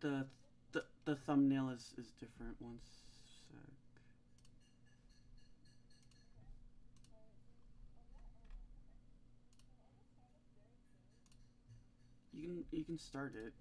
the the thumbnail is different. One sec. You can start it.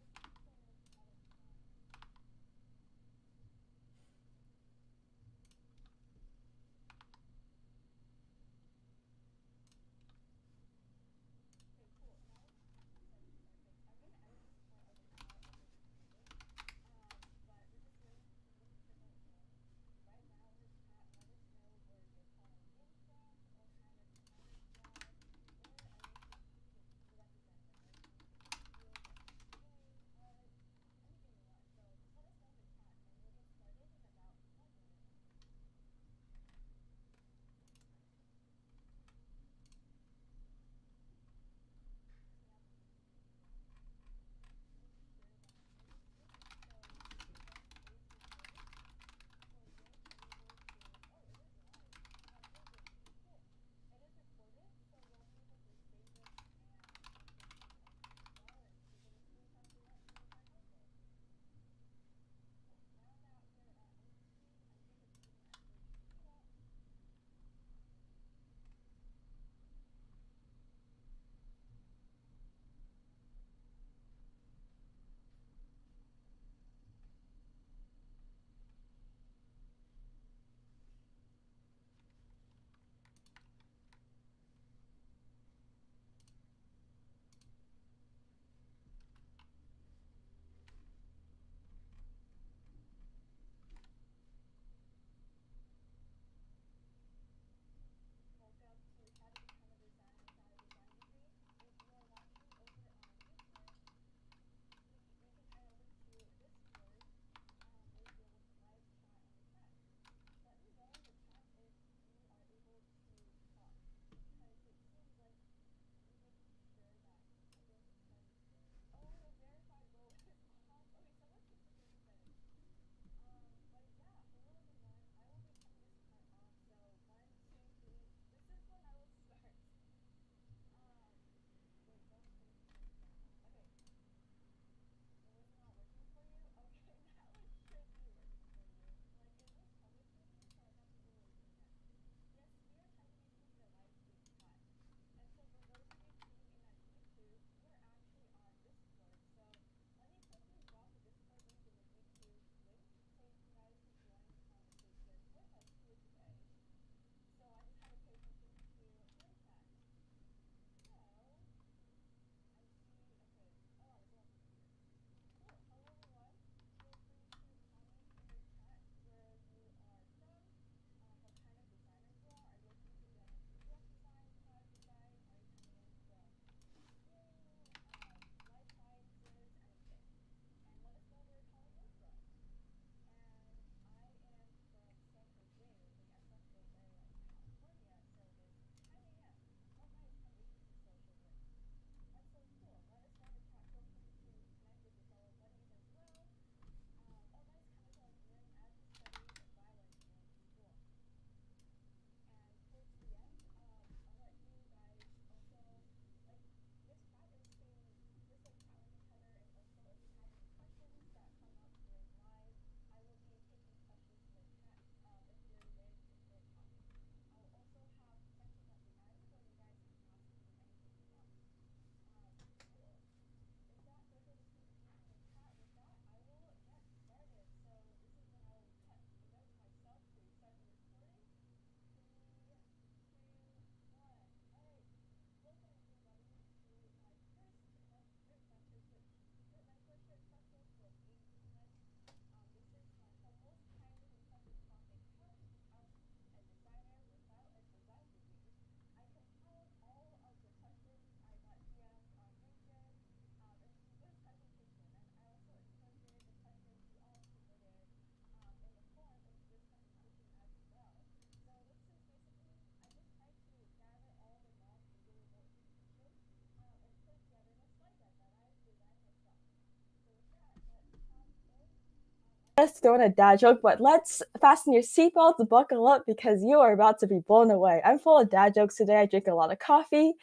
Just throwing a dad joke, but let's fasten your seatbelts, buckle up because you are about to be blown away. I'm full of dad jokes today. I drink a lot of coffee.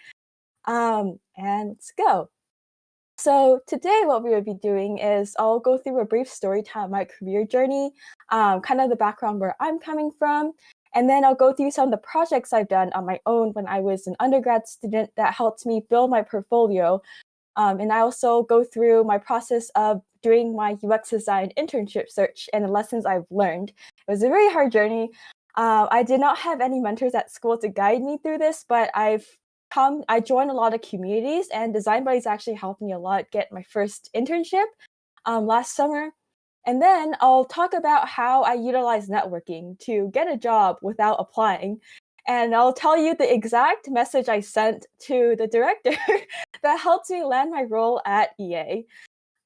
And let's go. So today what we will be doing is I'll go through a brief story time of my career journey, kind of the background where I'm coming from, and then I'll go through some of the projects I've done on my own when I was an undergrad student that helped me build my portfolio. And I also go through my process of doing my UX design internship search and the lessons I've learned. It was a very hard journey. I did not have any mentors at school to guide me through this, but I joined a lot of communities, and Design Buddies actually helped me a lot get my first internship last summer. And then I'll talk about how I utilize networking to get a job without applying. And I'll tell you the exact message I sent to the director that helped me land my role at EA.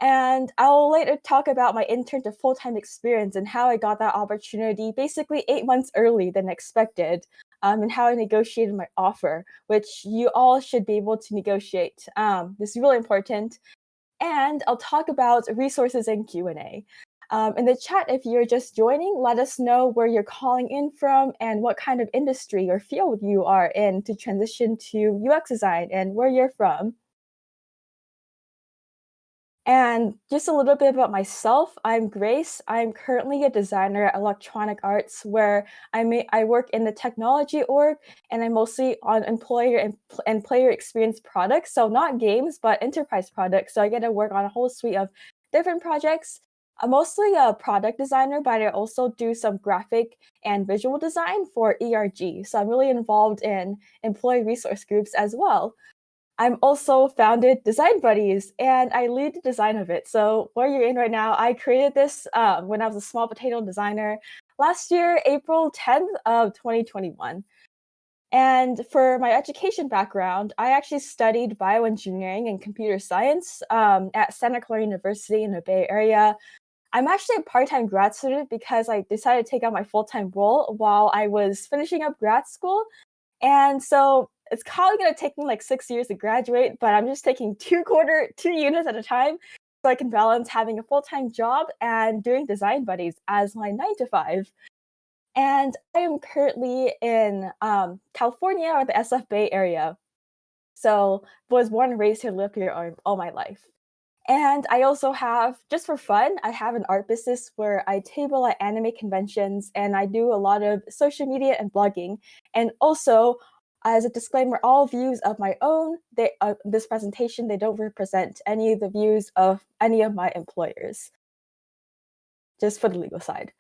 And I'll later talk about my intern to full-time experience and how I got that opportunity basically 8 months early than expected, and how I negotiated my offer, which you all should be able to negotiate. This is really important. And I'll talk about resources and Q&A. In the chat, if you're just joining, let us know where you're calling in from and what kind of industry or field you are in to transition to UX design and where you're from. And just a little bit about myself, I'm Grace. I'm currently a designer at Electronic Arts, where I work in the technology org, and I'm mostly on employer and player experience products. So not games, but enterprise products. So I get to work on a whole suite of different projects. I'm mostly a product designer, but I also do some graphic and visual design for ERG. So I'm really involved in employee resource groups as well. I'm also founded Design Buddies, and I lead the design of it. So where you're in right now, I created this when I was a small potato designer last year, April 10th of 2021. And for my education background, I actually studied bioengineering and computer science at Santa Clara University in the Bay Area. I'm actually a part-time grad student because I decided to take on my full-time role while I was finishing up grad school. And so it's probably going to take me like 6 years to graduate, but I'm just taking two units at a time so I can balance having a full-time job and doing Design Buddies as my 9 to 5. And I am currently in California, or the SF Bay Area. So was born and raised here, lived here all my life. And I also have, just for fun, I have an art business where I table at anime conventions, and I do a lot of social media and blogging. And also, as a disclaimer, all views of my own, this presentation, they don't represent any of the views of any of my employers, just for the legal side.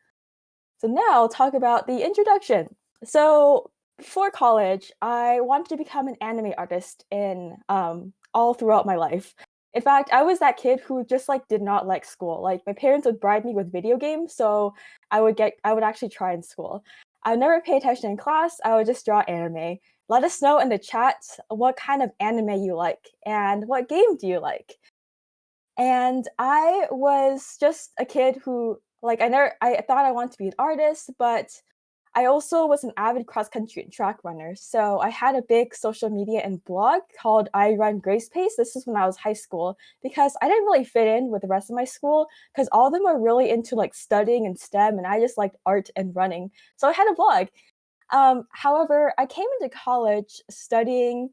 So now I'll talk about the introduction. So before college, I wanted to become an anime artist in all throughout my life. In fact, I was that kid who just did not like school. Like, my parents would bribe me with video games, so I would actually try in school. I would never pay attention in class. I would just draw anime. Let us know in the chat what kind of anime you like and what game do you like. And I was just a kid who I thought I wanted to be an artist, but I also was an avid cross-country and track runner. So I had a big social media and blog called I Run Grace Pace. This is when I was high school, because I didn't really fit in with the rest of my school because all of them were really into studying and STEM, and I just liked art and running. So I had a blog. However, I came into college studying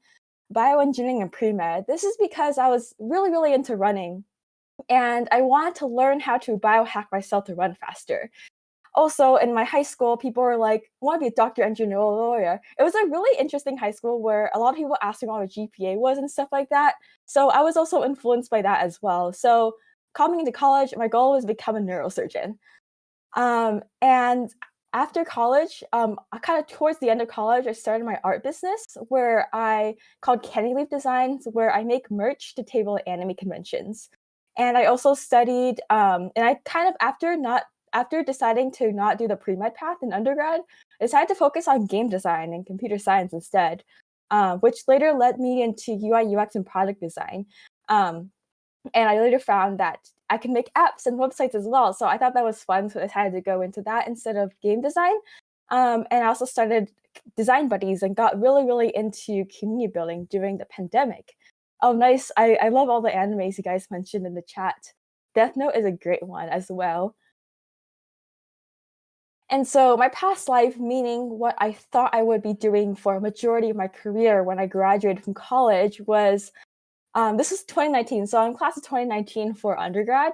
bioengineering and pre-med. This is because I was really, really into running, and I wanted to learn how to biohack myself to run faster. Also, in my high school, people were like, I want to be a doctor, engineer, or lawyer. It was a really interesting high school where a lot of people asked me what my GPA was and stuff like that. So I was also influenced by that as well. So coming into college, my goal was to become a neurosurgeon. And after college, kind of towards the end of college, I started my art business where called Candy Leaf Designs, where I make merch to table at anime conventions. And I also studied, and I kind of, after deciding to not do the pre-med path in undergrad, I decided to focus on game design and computer science instead, which later led me into UI, UX, and product design. And I later found that I can make apps and websites as well. So I thought that was fun, so I decided to go into that instead of game design. And I also started Design Buddies and got really, really into community building during the pandemic. Oh, nice. I love all the animes you guys mentioned in the chat. Death Note is a great one as well. And so my past life, meaning what I thought I would be doing for a majority of my career when I graduated from college, was This is 2019, so I'm class of 2019 for undergrad.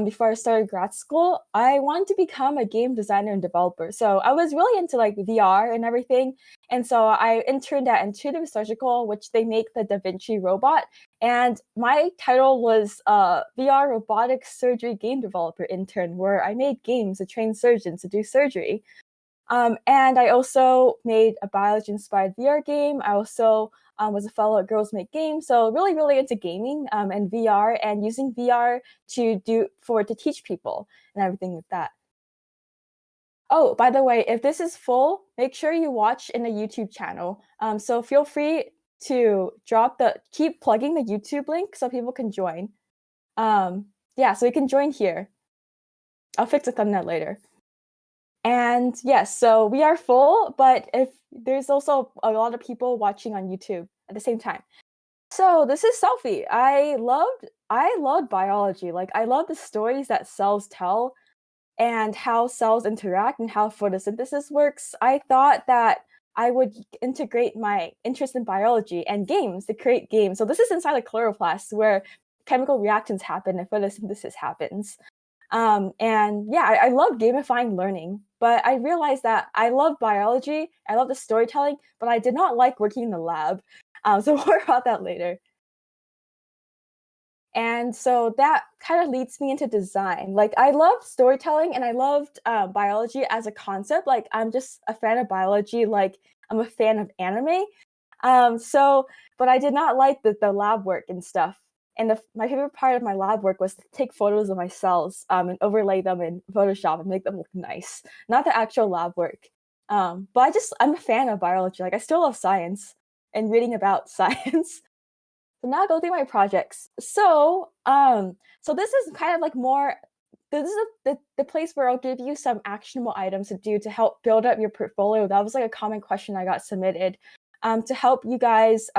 Before I started grad school, I wanted to become a game designer and developer. So I was really into like VR and everything. And so I interned at Intuitive Surgical, which they make the Da Vinci robot. And my title was VR robotic surgery game developer intern, where I made games to train surgeons to do surgery. And I also made a biology-inspired VR game. I also was a fellow at Girls Make Games, so really, really into gaming and VR, and using VR to teach people and everything like that. Oh, by the way, if this is full, make sure you watch in the YouTube channel. So feel free to keep plugging the YouTube link so people can join. Yeah, so you can join here. I'll fix the thumbnail later. And yes, so we are full, but if there's also a lot of people watching on YouTube at the same time. So this is Selfie. I loved biology. Like I love the stories that cells tell and how cells interact and how photosynthesis works. I thought that I would integrate my interest in biology and games to create games. So this is inside a chloroplast where chemical reactions happen and photosynthesis happens. And yeah, I love gamifying learning, but I realized that I love biology, I love the storytelling, but I did not like working in the lab. So more about that later. And so that kind of leads me into design. Like I loved storytelling and I loved biology as a concept. Like I'm just a fan of biology. Like I'm a fan of anime. But I did not like the lab work and stuff. And my favorite part of my lab work was to take photos of my cells and overlay them in Photoshop and make them look nice, not the actual lab work. But I'm a fan of biology. Like I still love science and reading about science. So now I'll go through my projects. So this is kind of like more. This is the place where I'll give you some actionable items to do to help build up your portfolio. That was like a common question I got submitted to help you guys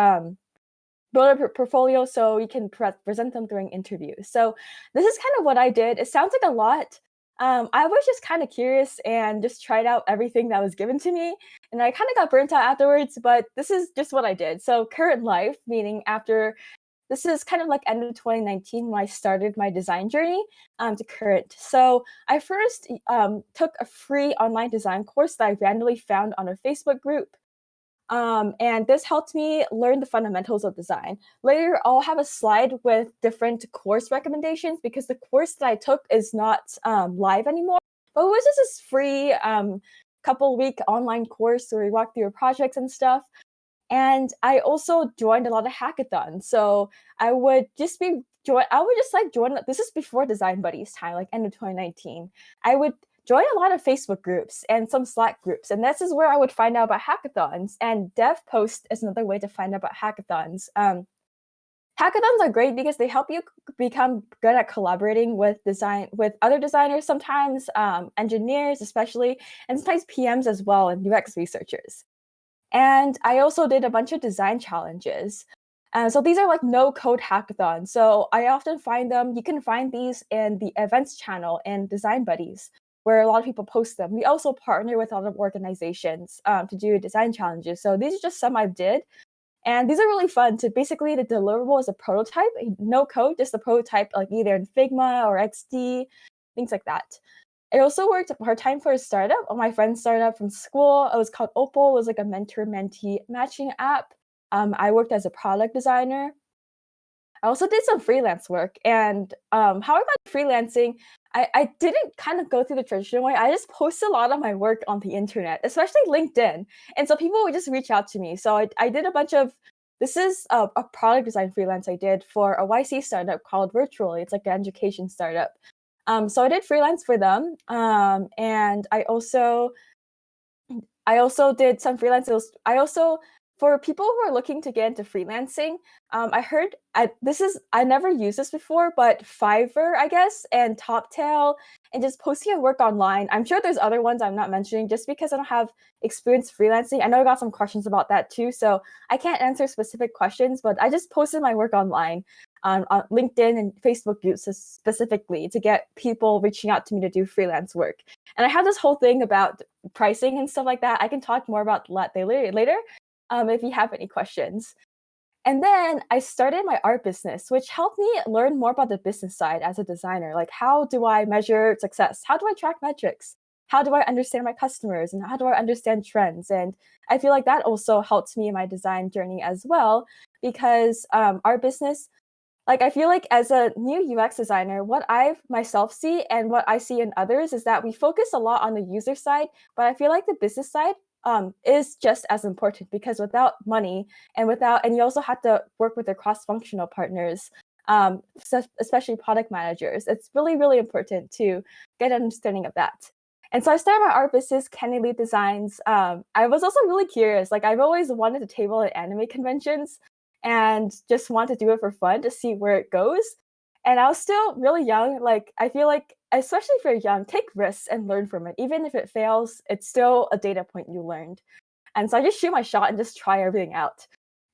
build up your portfolio so you can present them during interviews. So this is kind of what I did. It sounds like a lot. I was just kind of curious and just tried out everything that was given to me. And I kind of got burnt out afterwards, but this is just what I did. So current life, meaning this is kind of like end of 2019 when I started my design journey to current. So I first took a free online design course that I randomly found on a Facebook group. And this helped me learn the fundamentals of design. Later, I'll have a slide with different course recommendations because the course that I took is not live anymore. But it was just this free couple-week online course where we walk through projects and stuff. And I also joined a lot of hackathons. So I would just join. This is before Design Buddies time, like end of 2019. I would join a lot of Facebook groups and some Slack groups. And this is where I would find out about hackathons. And DevPost is another way to find out about hackathons. Hackathons are great because they help you become good at collaborating with other designers, sometimes engineers especially, and sometimes PMs as well, and UX researchers. And I also did a bunch of design challenges. So these are like no-code hackathons. So I often find them. You can find these in the events channel and Design Buddies, where a lot of people post them. We also partner with other organizations to do design challenges. So these are just some I did. And these are really fun. Basically, the deliverable is a prototype, no code, just a prototype, like either in Figma or XD, things like that. I also worked part-time for a startup. My friend's startup from school. It was called Opal. It was like a mentor-mentee matching app. I worked as a product designer. I also did some freelance work. And how I got freelancing, I didn't kind of go through the traditional way. I just posted a lot of my work on the internet, especially LinkedIn. And so people would just reach out to me. So I did a bunch of, this is a product design freelance I did for a YC startup called Virtually. It's like an education startup. So I did freelance for them. And I also did some freelance. For people who are looking to get into freelancing, I heard I never used this before, but Fiverr, I guess, and Toptail, and just posting your work online. I'm sure there's other ones I'm not mentioning just because I don't have experience freelancing. I know I got some questions about that too, so I can't answer specific questions, but I just posted my work online on LinkedIn and Facebook groups specifically to get people reaching out to me to do freelance work. And I have this whole thing about pricing and stuff like that. I can talk more about that later. If you have any questions. And then I started my art business, which helped me learn more about the business side as a designer. Like, how do I measure success? How do I track metrics? How do I understand my customers? And how do I understand trends? And I feel like that also helped me in my design journey as well, because our business, like, I feel like as a new UX designer, what I myself see and what I see in others is that we focus a lot on the user side, but I feel like the business side is just as important, because without money and you also have to work with the cross-functional partners, especially product managers. It's really, really important to get an understanding of that. And so I started my art business, Kenny Lee Designs. I was also really curious. Like, I've always wanted to table at anime conventions and just want to do it for fun to see where it goes. And I was still really young. Like, I feel like, especially if you're young, take risks and learn from it. Even if it fails, it's still a data point you learned. And so I just shoot my shot and just try everything out.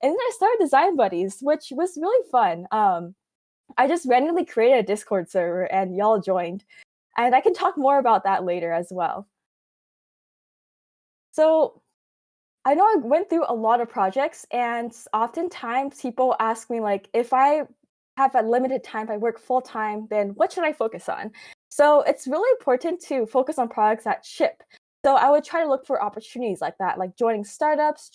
And then I started Design Buddies, which was really fun. I just randomly created a Discord server and y'all joined. And I can talk more about that later as well. So I know I went through a lot of projects, and oftentimes people ask me, like, if I have a limited time, if I work full time, then what should I focus on? So it's really important to focus on products that ship. So I would try to look for opportunities like that, like joining startups,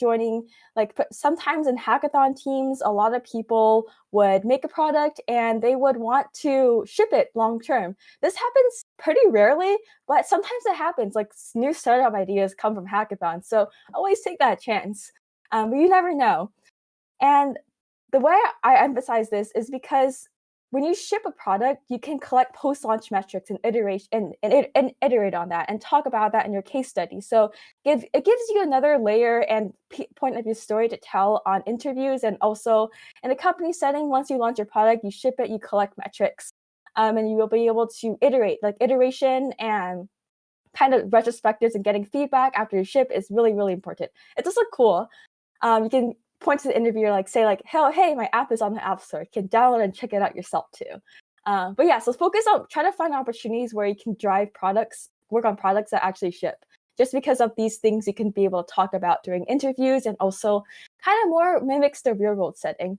sometimes in hackathon teams, a lot of people would make a product and they would want to ship it long term. This happens pretty rarely, but sometimes it happens. Like, new startup ideas come from hackathons. So always take that chance. But you never know. And the way I emphasize this is because when you ship a product, you can collect post-launch metrics and iterate on that and talk about that in your case study. So it gives you another layer and point of your story to tell on interviews, and also in a company setting. Once you launch your product, you ship it, you collect metrics, and you will be able to iterate. Like, iteration and kind of retrospectives and getting feedback after you ship is really, really important. It's also cool. You can point to the interviewer, like, say, like, hey, my app is on the App Store. You can download and check it out yourself too. But yeah, so focus on try to find opportunities where you can work on products that actually ship. Just because of these things, you can be able to talk about during interviews, and also kind of more mimics the real world setting.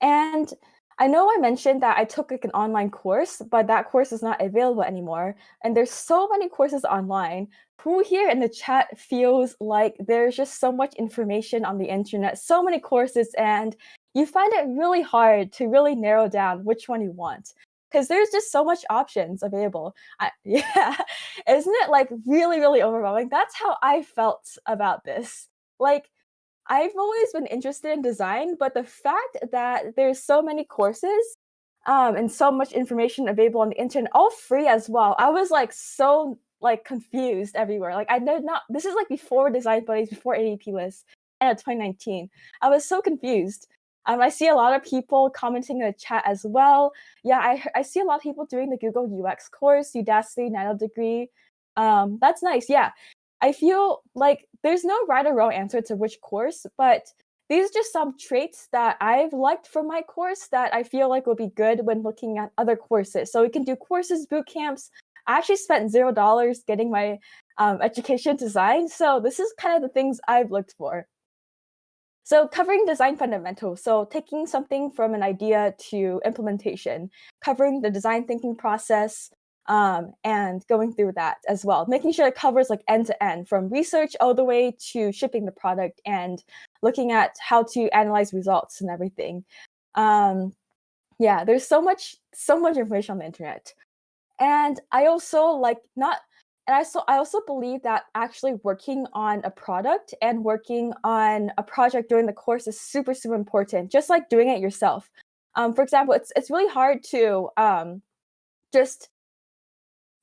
And I know I mentioned that I took, like, an online course, but that course is not available anymore. And there's so many courses online. Who here in the chat feels like there's just so much information on the internet, so many courses, and you find it really hard to really narrow down which one you want? Because there's just so much options available. Yeah, isn't it, like, really, really overwhelming? That's how I felt about this. Like, I've always been interested in design, but the fact that there's so many courses, and so much information available on the internet, all free as well, I was, like, so, like, confused everywhere. Like, I did not. This is, like, before Design Buddies, before ADPList, and 2019. I was so confused. I see a lot of people commenting in the chat as well. Yeah, I see a lot of people doing the Google UX course, Udacity, Nano Degree. That's nice. Yeah, I feel like there's no right or wrong answer to which course, but these are just some traits that I've liked from my course that I feel like will be good when looking at other courses. So we can do courses, boot camps. I actually spent $0 getting my education design. So this is kind of the things I've looked for. So covering design fundamentals, so taking something from an idea to implementation, covering the design thinking process, and going through that as well, making sure it covers, like, end to end, from research all the way to shipping the product and looking at how to analyze results and everything. Yeah, there's so much information on the internet. And I also like not and I also believe that actually working on a product and working on a project during the course is super, super important, just like doing it yourself. For example, it's really hard to just,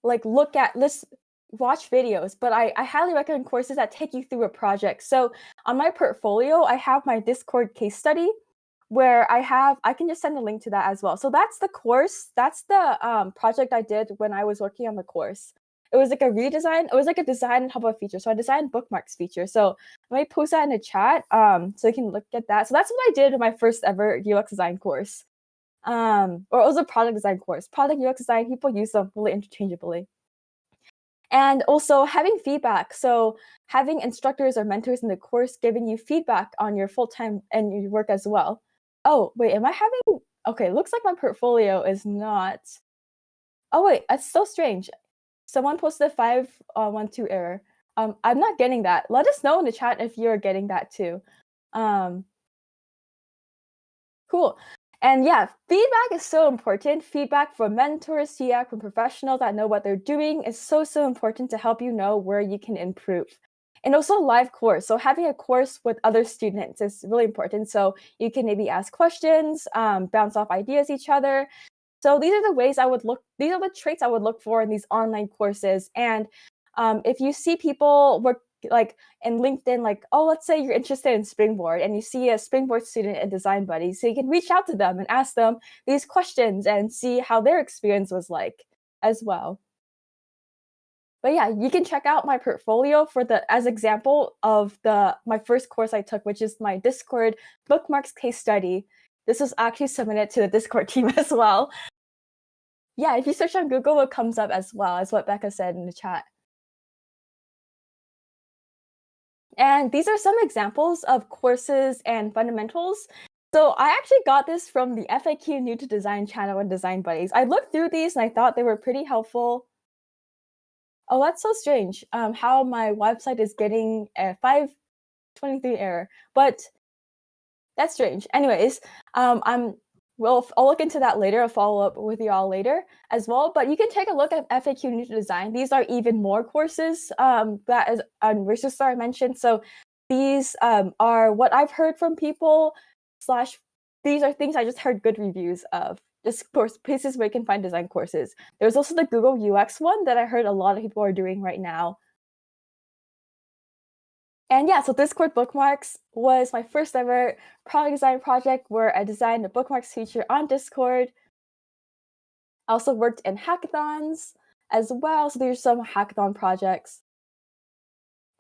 like, watch videos, but I highly recommend courses that take you through a project. So on my portfolio, I have my Discord case study where I can just send a link to that as well. So that's the course. That's the project I did when I was working on the course. It was like a redesign. It was like a design on top of a feature. So I designed bookmarks feature. So let me post that in the chat so you can look at that. So that's what I did in my first ever UX design course. Or it was a product design course. Product UX design, people use them really interchangeably. And also having feedback. So having instructors or mentors in the course giving you feedback on your full-time and your work as well. Oh, wait, am I having okay, looks like my portfolio is not. Oh wait, that's so strange. Someone posted 512 error. I'm not getting that. Let us know in the chat if you're getting that too. Um, cool. And yeah, feedback is so important. Feedback from mentors, feedback from professionals that know what they're doing is so important to help you know where you can improve. And also live course. So having a course with other students is really important. So you can maybe ask questions, bounce off ideas each other. So these are the ways I would look. These are the traits I would look for in these online courses. And if you see people work like in LinkedIn, like, oh, let's say you're interested in Springboard and you see a Springboard student in Design Buddy, so you can reach out to them and ask them these questions and see how their experience was like as well. But yeah, you can check out my portfolio for the as example of my first course I took, which is my Discord bookmarks case study. This was actually submitted to the Discord team as well. Yeah, if you search on Google, it comes up as well as what Becca said in the chat. And these are some examples of courses and fundamentals. So I actually got this from the FAQ New to Design channel and Design Buddies. I looked through these and I thought they were pretty helpful. Oh, that's so strange. How my website is getting a 523 error, but that's strange. Anyways, I'll look into that later. I'll follow up with you all later as well. But you can take a look at FAQ New to Design. These are even more courses that is on Research Star I mentioned. So these are what I've heard from people. Slash, these are things I just heard good reviews of. Just course places where you can find design courses. There's also the Google UX one that I heard a lot of people are doing right now. And yeah, so Discord bookmarks was my first ever product design project where I designed a bookmarks feature on Discord. I also worked in hackathons as well. So there's some hackathon projects.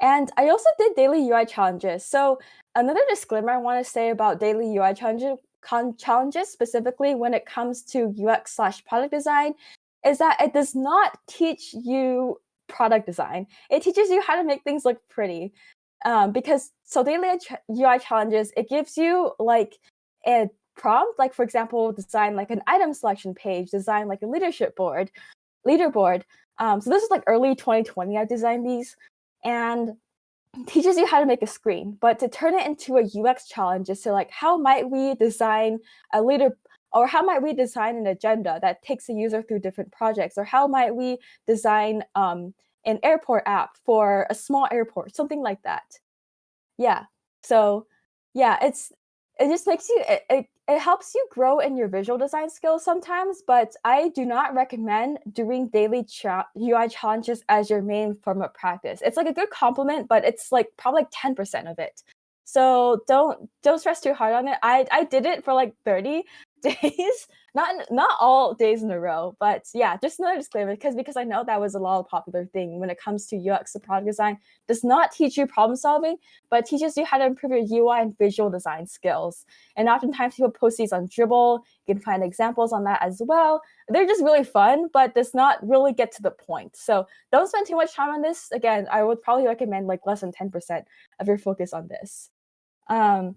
And I also did daily UI challenges. So another disclaimer I want to say about daily UI challenges, specifically when it comes to UX/product design, is that it does not teach you product design. It teaches you how to make things look pretty. Because so daily UI challenges, it gives you like a prompt, like for example, design like an item selection page, design like a leaderboard. So this is like early 2020. I designed these, and teaches you how to make a screen. But to turn it into a UX challenge is to like, how might we design a leader, or how might we design an agenda that takes the user through different projects, or how might we design an airport app for a small airport, something like that. Yeah. So yeah, it just makes you it helps you grow in your visual design skills sometimes, but I do not recommend doing daily UI challenges as your main form of practice. It's like a good compliment, but it's like probably like 10% of it. So don't stress too hard on it. I did it for like 30 days, not all days in a row, but yeah, just another disclaimer because I know that was a lot of popular thing when it comes to UX and product design. Does not teach you problem solving, but teaches you how to improve your UI and visual design skills. And oftentimes people post these on Dribble. You can find examples on that as well. They're just really fun, but does not really get to the point. So don't spend too much time on this. Again, I would probably recommend like less than 10% of your focus on this. I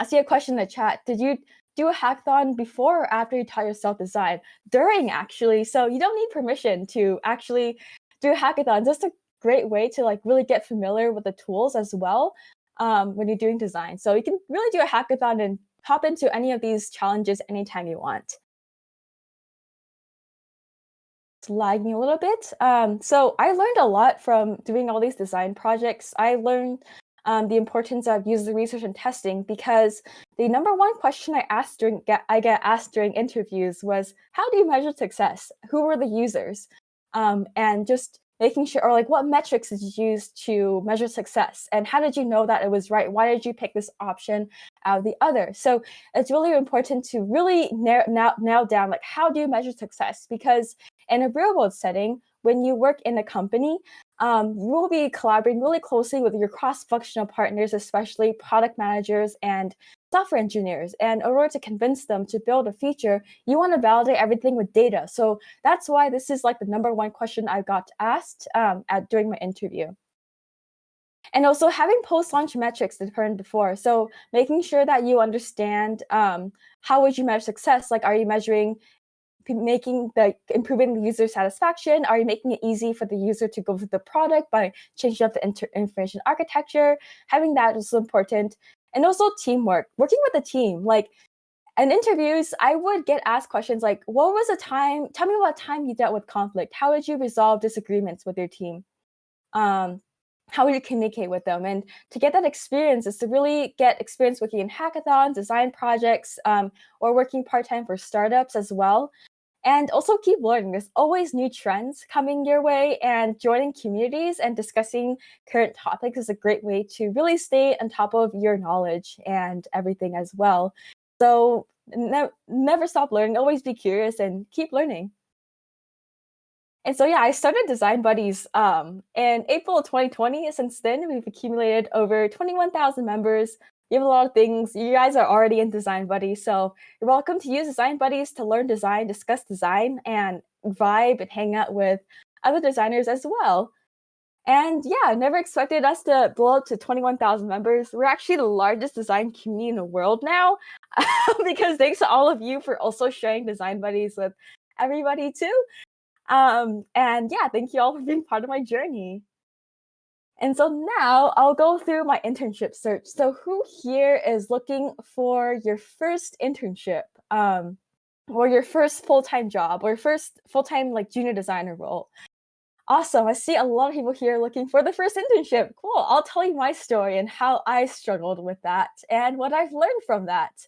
see a question in the chat. Did you do a hackathon before or after you taught yourself design? During, actually. So you don't need permission to actually do a hackathon. Just a great way to like really get familiar with the tools as well when you're doing design. So you can really do a hackathon and hop into any of these challenges anytime you want. It's lagging a little bit. So I learned a lot from doing all these design projects. I learned the importance of user research and testing because the number one question I get asked during interviews was, how do you measure success? Who were the users? And just making sure, or like what metrics did you use to measure success? And how did you know that it was right? Why did you pick this option out of the other? So it's really important to really nail down, like, how do you measure success? Because in a real world setting, when you work in a company, You will be collaborating really closely with your cross-functional partners, especially product managers and software engineers. And in order to convince them to build a feature, you want to validate everything with data. So that's why this is like the number one question I got asked during my interview. And also having post-launch metrics that heard before. So making sure that you understand how would you measure success? Like, are you measuring improving the user satisfaction? Are you making it easy for the user to go through the product by changing up the information architecture? Having that is important. And also teamwork, working with a team. Like in interviews, I would get asked questions like, what was a time, tell me about a time you dealt with conflict. How did you resolve disagreements with your team? How would you communicate with them? And to get that experience is to really get experience working in hackathons, design projects, or working part-time for startups as well. And also keep learning. There's always new trends coming your way, and joining communities and discussing current topics is a great way to really stay on top of your knowledge and everything as well. So never stop learning, always be curious and keep learning. And so, yeah, I started Design Buddies in April of 2020. Since then, we've accumulated over 21,000 members. We have a lot of things. You guys are already in Design Buddies, so you're welcome to use Design Buddies to learn design, discuss design, and vibe and hang out with other designers as well. And yeah, I never expected us to blow up to 21,000 members. We're actually the largest design community in the world now, because thanks to all of you for also sharing Design Buddies with everybody too. And yeah, thank you all for being part of my journey. And so now I'll go through my internship search. So who here is looking for your first internship, or your first full-time job, or first full-time like junior designer role? Awesome. I see a lot of people here looking for the first internship. Cool. I'll tell you my story and how I struggled with that and what I've learned from that.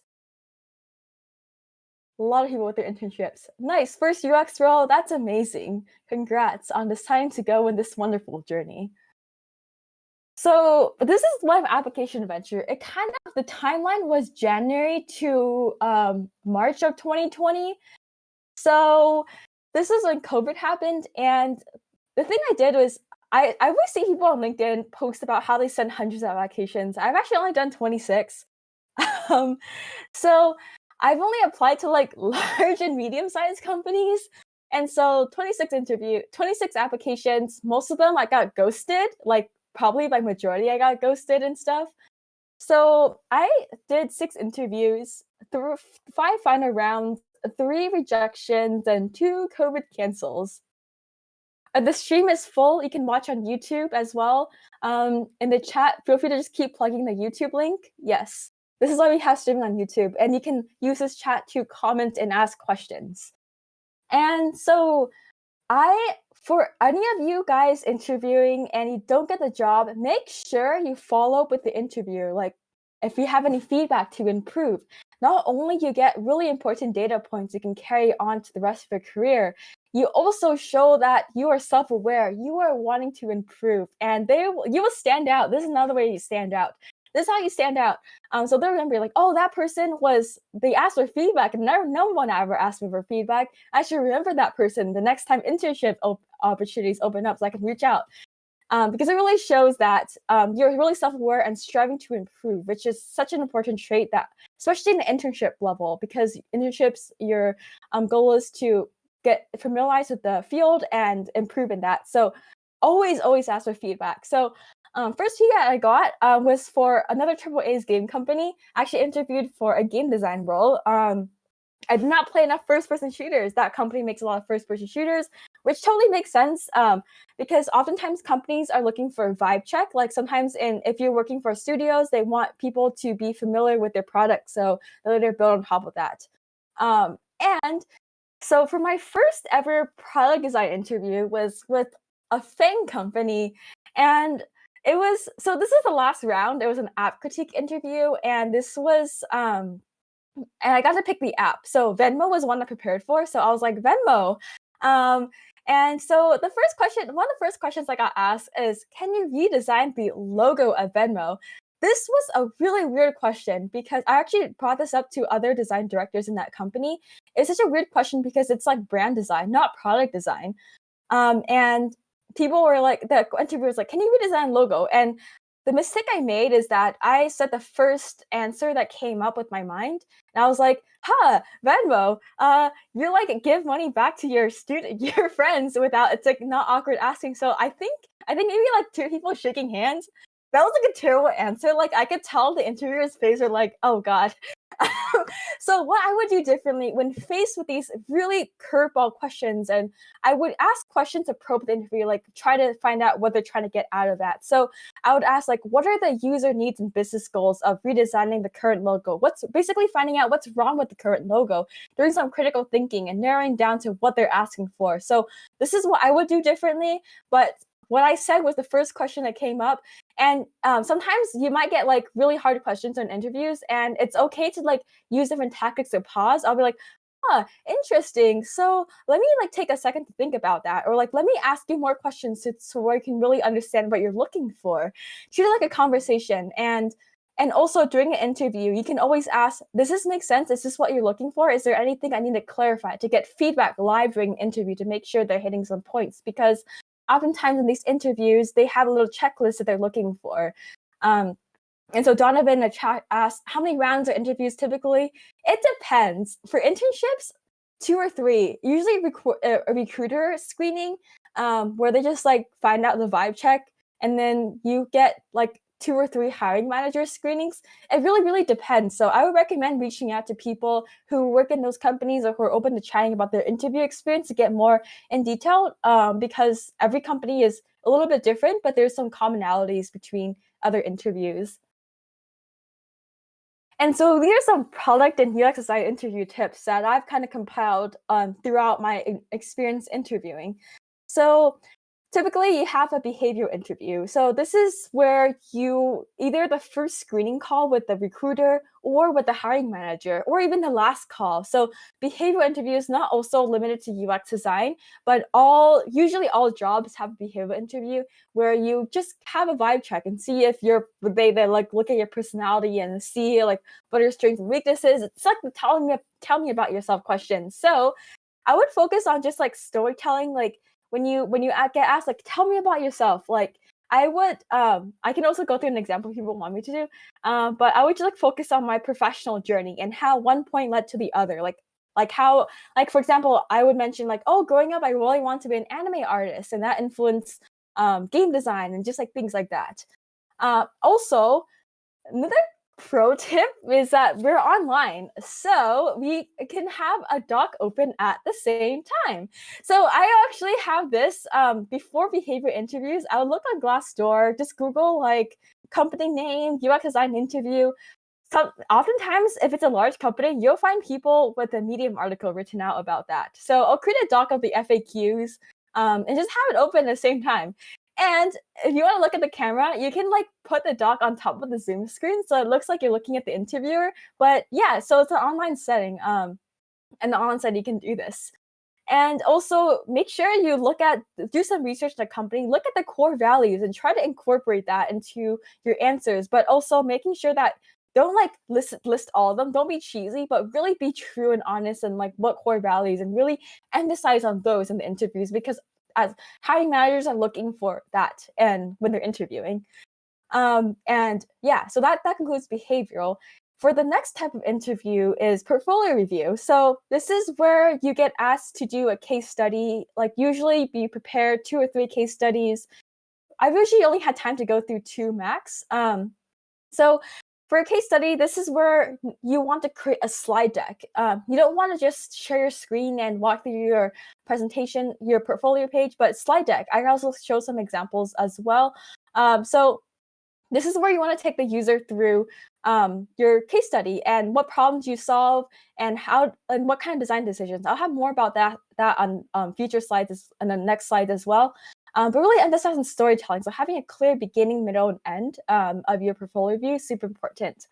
A lot of people with their internships. Nice. First UX role. That's amazing. Congrats on deciding to go in this wonderful journey. So this is my application adventure. It kind of, the timeline was January to March of 2020. So this is when COVID happened. And the thing I did was I always see people on LinkedIn post about how they send hundreds of applications. I've actually only done 26. So I've only applied to like large and medium-sized companies. And so 26 applications, most of them I got ghosted, like probably by majority I got ghosted and stuff. So I did 6 interviews, through 5 final rounds, 3 rejections, and 2 COVID cancels. The stream is full. You can watch on YouTube as well. In the chat, feel free to just keep plugging the YouTube link. Yes, this is why we have streaming on YouTube, and you can use this chat to comment and ask questions. And so for any of you guys interviewing and you don't get the job, make sure you follow up with the interviewer. Like, if you have any feedback to improve, not only you get really important data points you can carry on to the rest of your career, you also show that you are self-aware, you are wanting to improve, and you will stand out. This is another way you stand out. This is how you stand out. So they'll remember, like, oh, that person they asked for feedback, and no one ever asked me for feedback. I should remember that person the next time internship opportunities open up, so I can reach out. Because it really shows that you're really self-aware and striving to improve, which is such an important trait, that especially in the internship level, because internships, your goal is to get familiarized with the field and improve in that. So always ask for feedback. So first feedback I got was for another AAA's game company. I actually interviewed for a game design role. I did not play enough first-person shooters. That company makes a lot of first-person shooters, which totally makes sense, because oftentimes companies are looking for a vibe check. Like sometimes if you're working for studios, they want people to be familiar with their product, so they later build on top of that. And so for my first ever product design interview was with a FANG company, and this is the last round. It was an app critique interview, and this was and I got to pick the app. So Venmo was one I prepared for. So I was like, Venmo. And so one of the first questions I got asked is, can you redesign the logo of Venmo? This was a really weird question, because I actually brought this up to other design directors in that company. It's such a weird question because it's like brand design, not product design. And people were like, the interviewer was like, can you redesign logo? And the mistake I made is that I said the first answer that came up with my mind. And I was like, Venmo, you like give money back to your your friends without, it's like not awkward asking. So I think maybe like two people shaking hands. That was like a terrible answer. Like I could tell the interviewer's face are like, oh God. So what I would do differently when faced with these really curveball questions, and I would ask questions to probe the interview, like try to find out what they're trying to get out of that. So I would ask like, what are the user needs and business goals of redesigning the current logo? What's basically finding out what's wrong with the current logo, doing some critical thinking and narrowing down to what they're asking for. So this is what I would do differently, but what I said was the first question that came up. And sometimes you might get like really hard questions in interviews, and it's okay to like use different tactics to pause. I'll be like, interesting. So let me like take a second to think about that. Or like, let me ask you more questions so where you can really understand what you're looking for. Treat it like a conversation. And also during an interview, you can always ask, does this make sense? Is this what you're looking for? Is there anything I need to clarify, to get feedback live during the interview to make sure they're hitting some points? Because oftentimes in these interviews, they have a little checklist that they're looking for. And so Donovan in the chat asked, how many rounds are interviews typically? It depends. For internships, 2 or 3. Usually a recruiter screening, where they just like find out the vibe check, and then you get like 2 or 3 hiring manager screenings. It really, really depends. So I would recommend reaching out to people who work in those companies or who are open to chatting about their interview experience to get more in detail, because every company is a little bit different, but there's some commonalities between other interviews. And so these are some product and UX design interview tips that I've kind of compiled throughout my experience interviewing. So typically you have a behavioral interview. So this is where you either the first screening call with the recruiter or with the hiring manager, or even the last call. So behavioral interview is not also limited to UX design, but usually all jobs have a behavioral interview where you just have a vibe check and see if they like look at your personality and see like what are your strengths and weaknesses. It's like tell me about yourself questions. So I would focus on just like storytelling, like when you get asked like, tell me about yourself, like I would I can also go through an example if people want me to do, but I would just like focus on my professional journey and how one point led to the other, like how, like for example, I would mention like, oh, growing up I really want to be an anime artist, and that influenced game design and just like things like that. Also, another pro tip is that we're online, so we can have a doc open at the same time. So I actually have this before behavior interviews. I would look on Glassdoor, just Google like company name, UX design interview. Oftentimes, if it's a large company, you'll find people with a Medium article written out about that. So I'll create a doc of the FAQs and just have it open at the same time. And if you want to look at the camera, you can like put the doc on top of the Zoom screen, so it looks like you're looking at the interviewer. But yeah, so it's an online setting, and the online setting you can do this. And also make sure you do some research in the company, look at the core values and try to incorporate that into your answers, but also making sure that don't like list all of them. Don't be cheesy, but really be true and honest and like what core values, and really emphasize on those in the interviews, because as hiring managers are looking for that and when they're interviewing. And yeah, so that concludes behavioral. For the next type of interview is portfolio review. So this is where you get asked to do a case study, like usually be prepared 2 or 3 case studies. I've usually only had time to go through 2 max. So for a case study, this is where you want to create a slide deck. You don't want to just share your screen and walk through your presentation, your portfolio page, but slide deck. I can also show some examples as well. So this is where you want to take the user through your case study and what problems you solve and what kind of design decisions. I'll have more about that on future slides and the next slide as well. But really emphasizing storytelling. So having a clear beginning, middle, and end of your portfolio review is super important.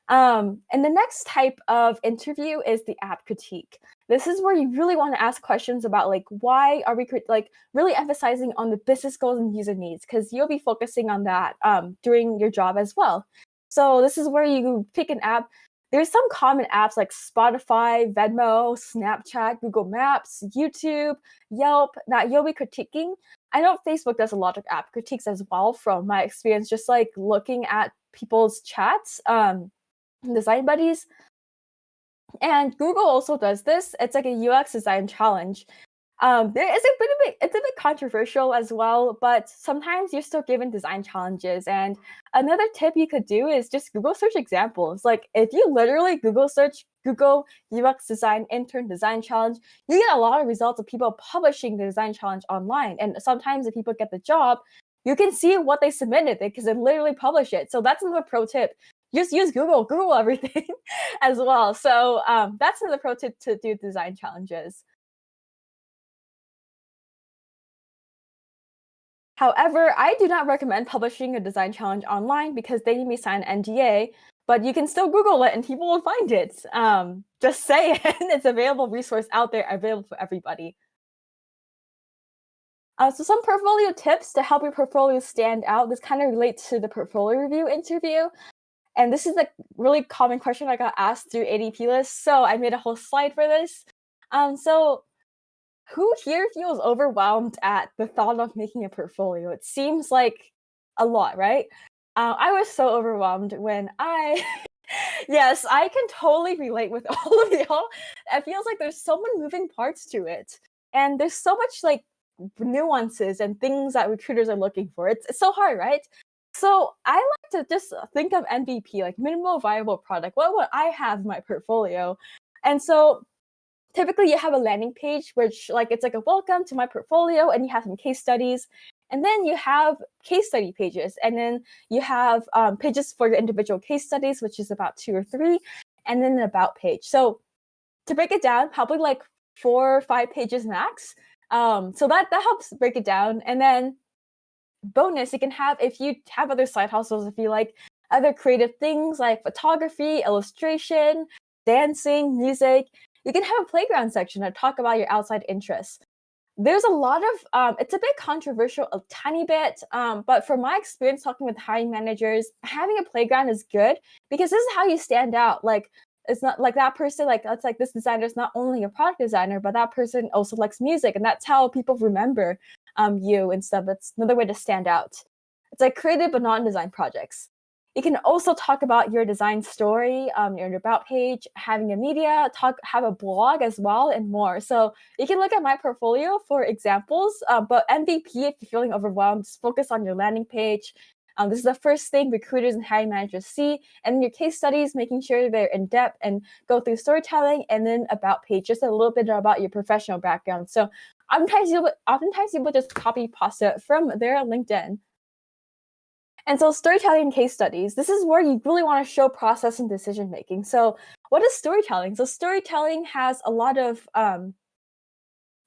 And the next type of interview is the app critique. This is where you really want to ask questions about like, why are we like really emphasizing on the business goals and user needs, because you'll be focusing on that during your job as well. So this is where you pick an app. There's some common apps like Spotify, Venmo, Snapchat, Google Maps, YouTube, Yelp that you'll be critiquing. I know Facebook does a lot of app critiques as well from my experience, just like looking at people's chats, design buddies. And Google also does this. It's like a UX design challenge. It's a bit controversial as well, but sometimes you're still given design challenges. And another tip you could do is just Google search examples. Like if you literally Google search Google UX design intern design challenge, you get a lot of results of people publishing the design challenge online. And sometimes if people get the job, you can see what they submitted because they literally publish it. So that's another pro tip. Just use Google everything as well. So that's another pro tip to do design challenges. However, I do not recommend publishing a design challenge online because then you may sign an NDA, but you can still Google it and people will find it. Just say it. It's available resource out there, available for everybody. So some portfolio tips to help your portfolio stand out. This kind of relates to the portfolio review interview. And this is a really common question I got asked through ADPList. So I made a whole slide for this. So who here feels overwhelmed at the thought of making a portfolio? It seems like a lot, right? I was so overwhelmed when yes, I can totally relate with all of y'all. It feels like there's so many moving parts to it. And there's so much like nuances and things that recruiters are looking for. It's so hard, right? So I like to just think of MVP, like minimal viable product. What would I have in my portfolio? And so typically you have a landing page, which like it's like a welcome to my portfolio, and you have some case studies. And then you have case study pages, and then you have pages for your individual case studies, which is about 2 or 3, and then an about page. So to break it down, probably like 4 or 5 pages max. So that helps break it down. And then bonus, you can have, if you have other side hustles, if you like other creative things like photography, illustration, dancing, music, you can have a playground section to talk about your outside interests. There's a lot of, it's a bit controversial, a tiny bit, but from my experience talking with hiring managers, having a playground is good because this is how you stand out. Like, it's not like that person, like, it's like this designer is not only a product designer, but that person also likes music. And that's how people remember you and stuff. It's another way to stand out. It's like creative but non-design projects. You can also talk about your design story, your about page, having a media, have a blog as well, and more. So you can look at my portfolio for examples, but MVP, if you're feeling overwhelmed, just focus on your landing page. This is the first thing recruiters and hiring managers see. And then your case studies, making sure they're in depth and go through storytelling, and then about page, just a little bit about your professional background. So oftentimes people just copy pasta from their LinkedIn. And so storytelling and case studies, this is where you really want to show process and decision making. So what is storytelling? So storytelling has a lot of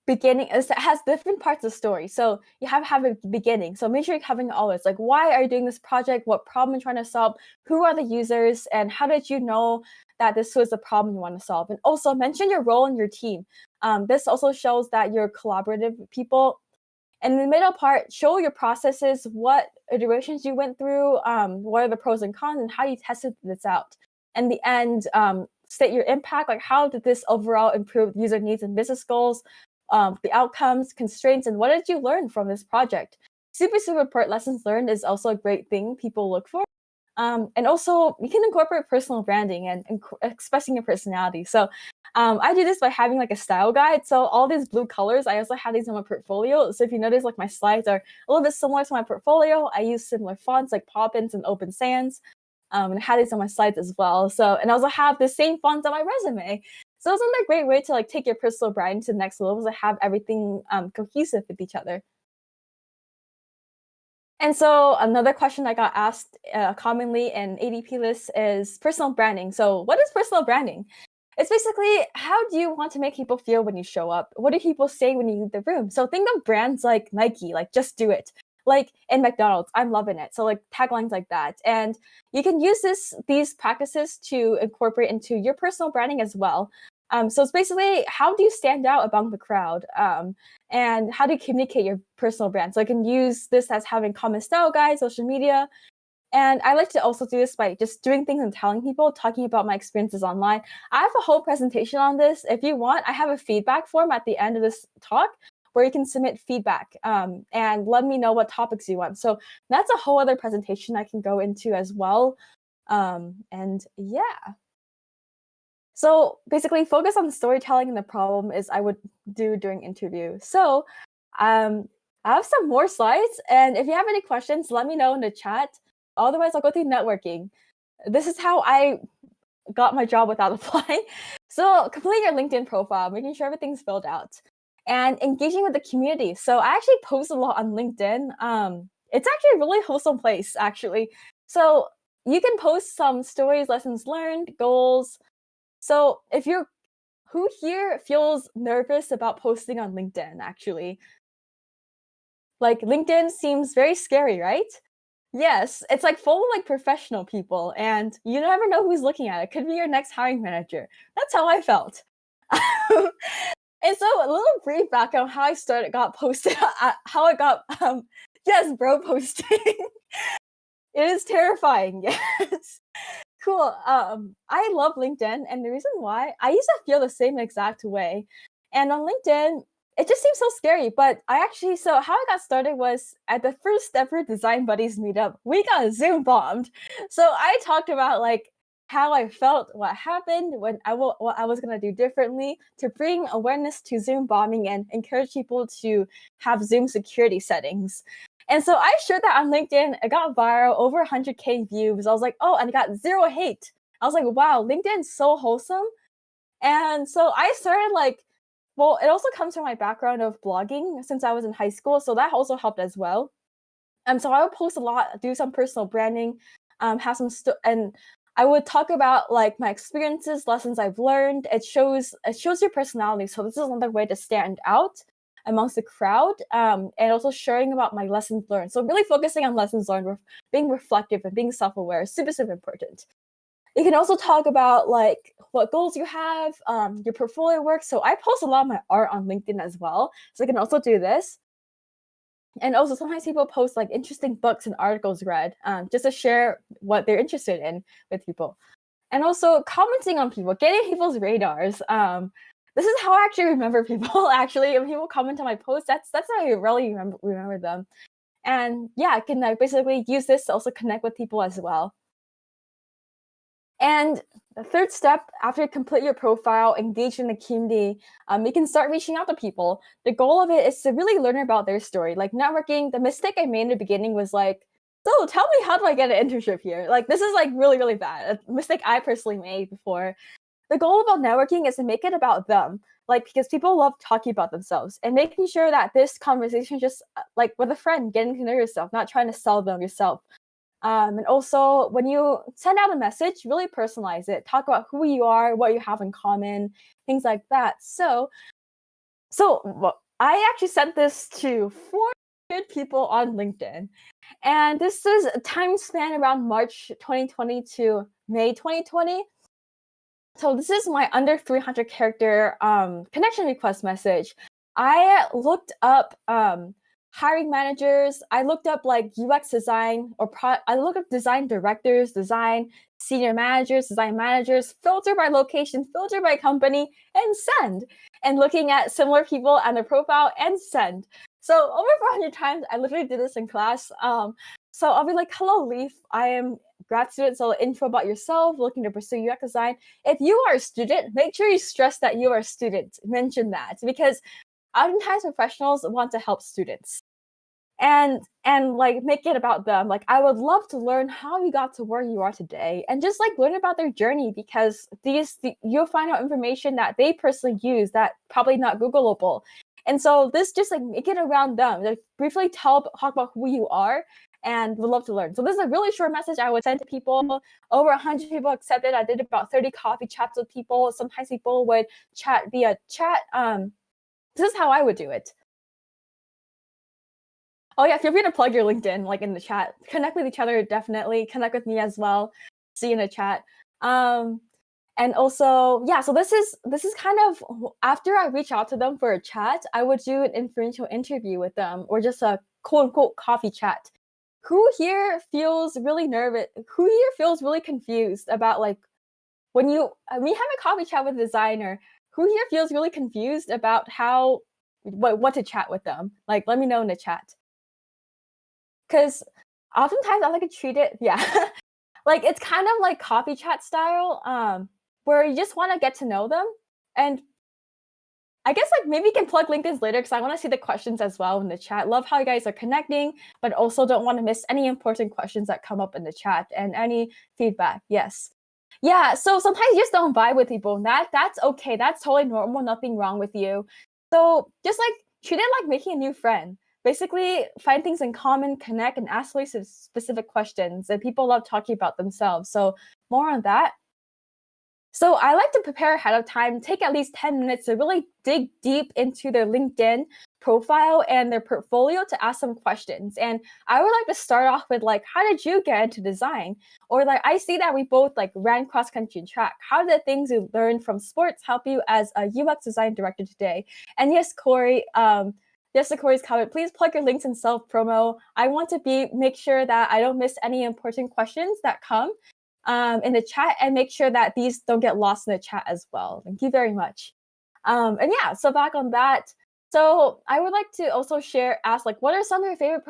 beginning, it has different parts of story. So you have a beginning. So make sure you're covering all this. Like, why are you doing this project? What problem you're trying to solve? Who are the users? And how did you know that this was the problem you want to solve? And also mention your role in your team. This also shows that you're collaborative people. And in the middle part, show your processes, what iterations you went through, what are the pros and cons, and how you tested this out. And the end, state your impact, like how did this overall improve user needs and business goals, the outcomes, constraints, and what did you learn from this project? Super important. Lessons learned is also a great thing people look for. And also, you can incorporate personal branding and expressing your personality. So I do this by having like a style guide. So all these blue colors, I also have these in my portfolio. So if you notice, like my slides are a little bit similar to my portfolio. I use similar fonts like Poppins and Open Sans. And I have these on my slides as well. So, and I also have the same fonts on my resume. So it's another great way to like take your personal brand to the next level, to have everything cohesive with each other. And so another question I got asked commonly in ADPList is personal branding. So what is personal branding? It's basically, how do you want to make people feel when you show up? What do people say when you leave the room? So think of brands like Nike, like just do it. Like in McDonald's, I'm loving it. So like taglines like that. And you can use these practices to incorporate into your personal branding as well. So it's basically, how do you stand out among the crowd? And how do you communicate your personal brand? So I can use this as having common style guides, social media. And I like to also do this by just doing things and telling people, talking about my experiences online. I have a whole presentation on this. If you want, I have a feedback form at the end of this talk where you can submit feedback and let me know what topics you want. So that's a whole other presentation I can go into as well. And yeah. So basically focus on storytelling and the problem is I would do during interview. So I have some more slides, and if you have any questions, let me know in the chat. Otherwise, I'll go through networking. This is how I got my job without applying. So complete your LinkedIn profile, making sure everything's filled out, and engaging with the community. So I actually post a lot on LinkedIn. It's actually a really wholesome place, actually. So you can post some stories, lessons learned, goals. So if you're who here feels nervous about posting on LinkedIn, actually? Like LinkedIn seems very scary, right? Yes, it's like full of like professional people, and you never know who's looking at it. Could be your next hiring manager. That's how I felt. And so a little brief background how I got posted, how I got yes, bro posting. It is terrifying. Yes. Cool. I love LinkedIn, and the reason why I used to feel the same exact way. And on LinkedIn, it just seems so scary. But so how I got started was at the first ever Design Buddies meetup, we got Zoom bombed. So I talked about like how I felt, what happened, what I was gonna do differently to bring awareness to Zoom bombing and encourage people to have Zoom security settings. And so I shared that on LinkedIn. It got viral, over 100K views. I was like, oh, and it got zero hate. I was like, wow, LinkedIn's so wholesome. And so I started well, it also comes from my background of blogging since I was in high school. So that also helped as well. So I would post a lot, do some personal branding, have some and I would talk about like my experiences, lessons I've learned. It shows your personality. So this is another way to stand out amongst the crowd, and also sharing about my lessons learned. So really focusing on lessons learned, being reflective and being self-aware is super, super important. You can also talk about like what goals you have, your portfolio work. So I post a lot of my art on LinkedIn as well. So you can also do this. And also sometimes people post like interesting books and articles read, just to share what they're interested in with people. And also commenting on people, getting people's radars. This is how I actually remember people. Actually, when people comment on my posts, that's how I really remember them. And yeah, I can basically use this to also connect with people as well. And the third step, after you complete your profile, engage in the community, you can start reaching out to people. The goal of it is to really learn about their story. Like networking, the mistake I made in the beginning was like, so tell me, how do I get an internship here? Like, this is like really, really bad. A mistake I personally made before. The goal about networking is to make it about them. Like, because people love talking about themselves and making sure that this conversation is just like with a friend, getting to know yourself, not trying to sell them yourself. And also, when you send out a message, really personalize it. Talk about who you are, what you have in common, things like that. So I actually sent this to 400 people on LinkedIn. And this is a time span around March 2020 to May 2020. So this is my under 300 character connection request message. I looked up hiring managers. I looked up like UX design I looked up design directors, design senior managers, design managers, filter by location, filter by company, and send. And looking at similar people and their profile and send. So over 400 times, I literally did this in class. So I'll be like, hello, Leaf. I am grad student, so info about yourself, looking to pursue UX design. If you are a student, make sure you stress that you are a student. Mention that, because oftentimes professionals want to help students. And like make it about them. Like, I would love to learn how you got to where you are today, and just like learn about their journey, because you'll find out information that they personally use that probably not Googleable. And so this just like make it around them. Like briefly talk about who you are, and would love to learn. So this is a really short message I would send to people. Over 100 people accepted. I did about 30 coffee chats with people. Sometimes people would chat via chat. This is how I would do it. Oh yeah, feel free to plug your LinkedIn like in the chat. Connect with each other, definitely. Connect with me as well. See you in the chat. And also, yeah, so this is kind of after I reach out to them for a chat, I would do an inferential interview with them, or just a quote unquote coffee chat. Who here feels really nervous? Who here feels really confused about like when you have a coffee chat with a designer? Who here feels really confused about how what to chat with them. Like, let me know in the chat. Because oftentimes I like to treat it, like it's kind of like coffee chat style, where you just want to get to know them. And I guess like maybe you can plug LinkedIn's later because I want to see the questions as well in the chat. Love how you guys are connecting, but also don't want to miss any important questions that come up in the chat and any feedback. Yes. Yeah, so sometimes you just don't vibe with people, and that's okay. That's totally normal. Nothing wrong with you. So just like treat it like making a new friend. Basically, find things in common, connect, and ask really specific questions. And people love talking about themselves. So more on that. So I like to prepare ahead of time, take at least 10 minutes to really dig deep into their LinkedIn profile and their portfolio to ask some questions. And I would like to start off with like, how did you get into design? Or like, I see that we both like ran cross country track. How did the things you learned from sports help you as a UX design director today? And yes, Corey, yes, to Corey's comment, please plug your links and self promo. I want to make sure that I don't miss any important questions that come in the chat, and make sure that these don't get lost in the chat as well. Thank you very much. And yeah, so back on that. So I would like to also ask like, what are some of your favorite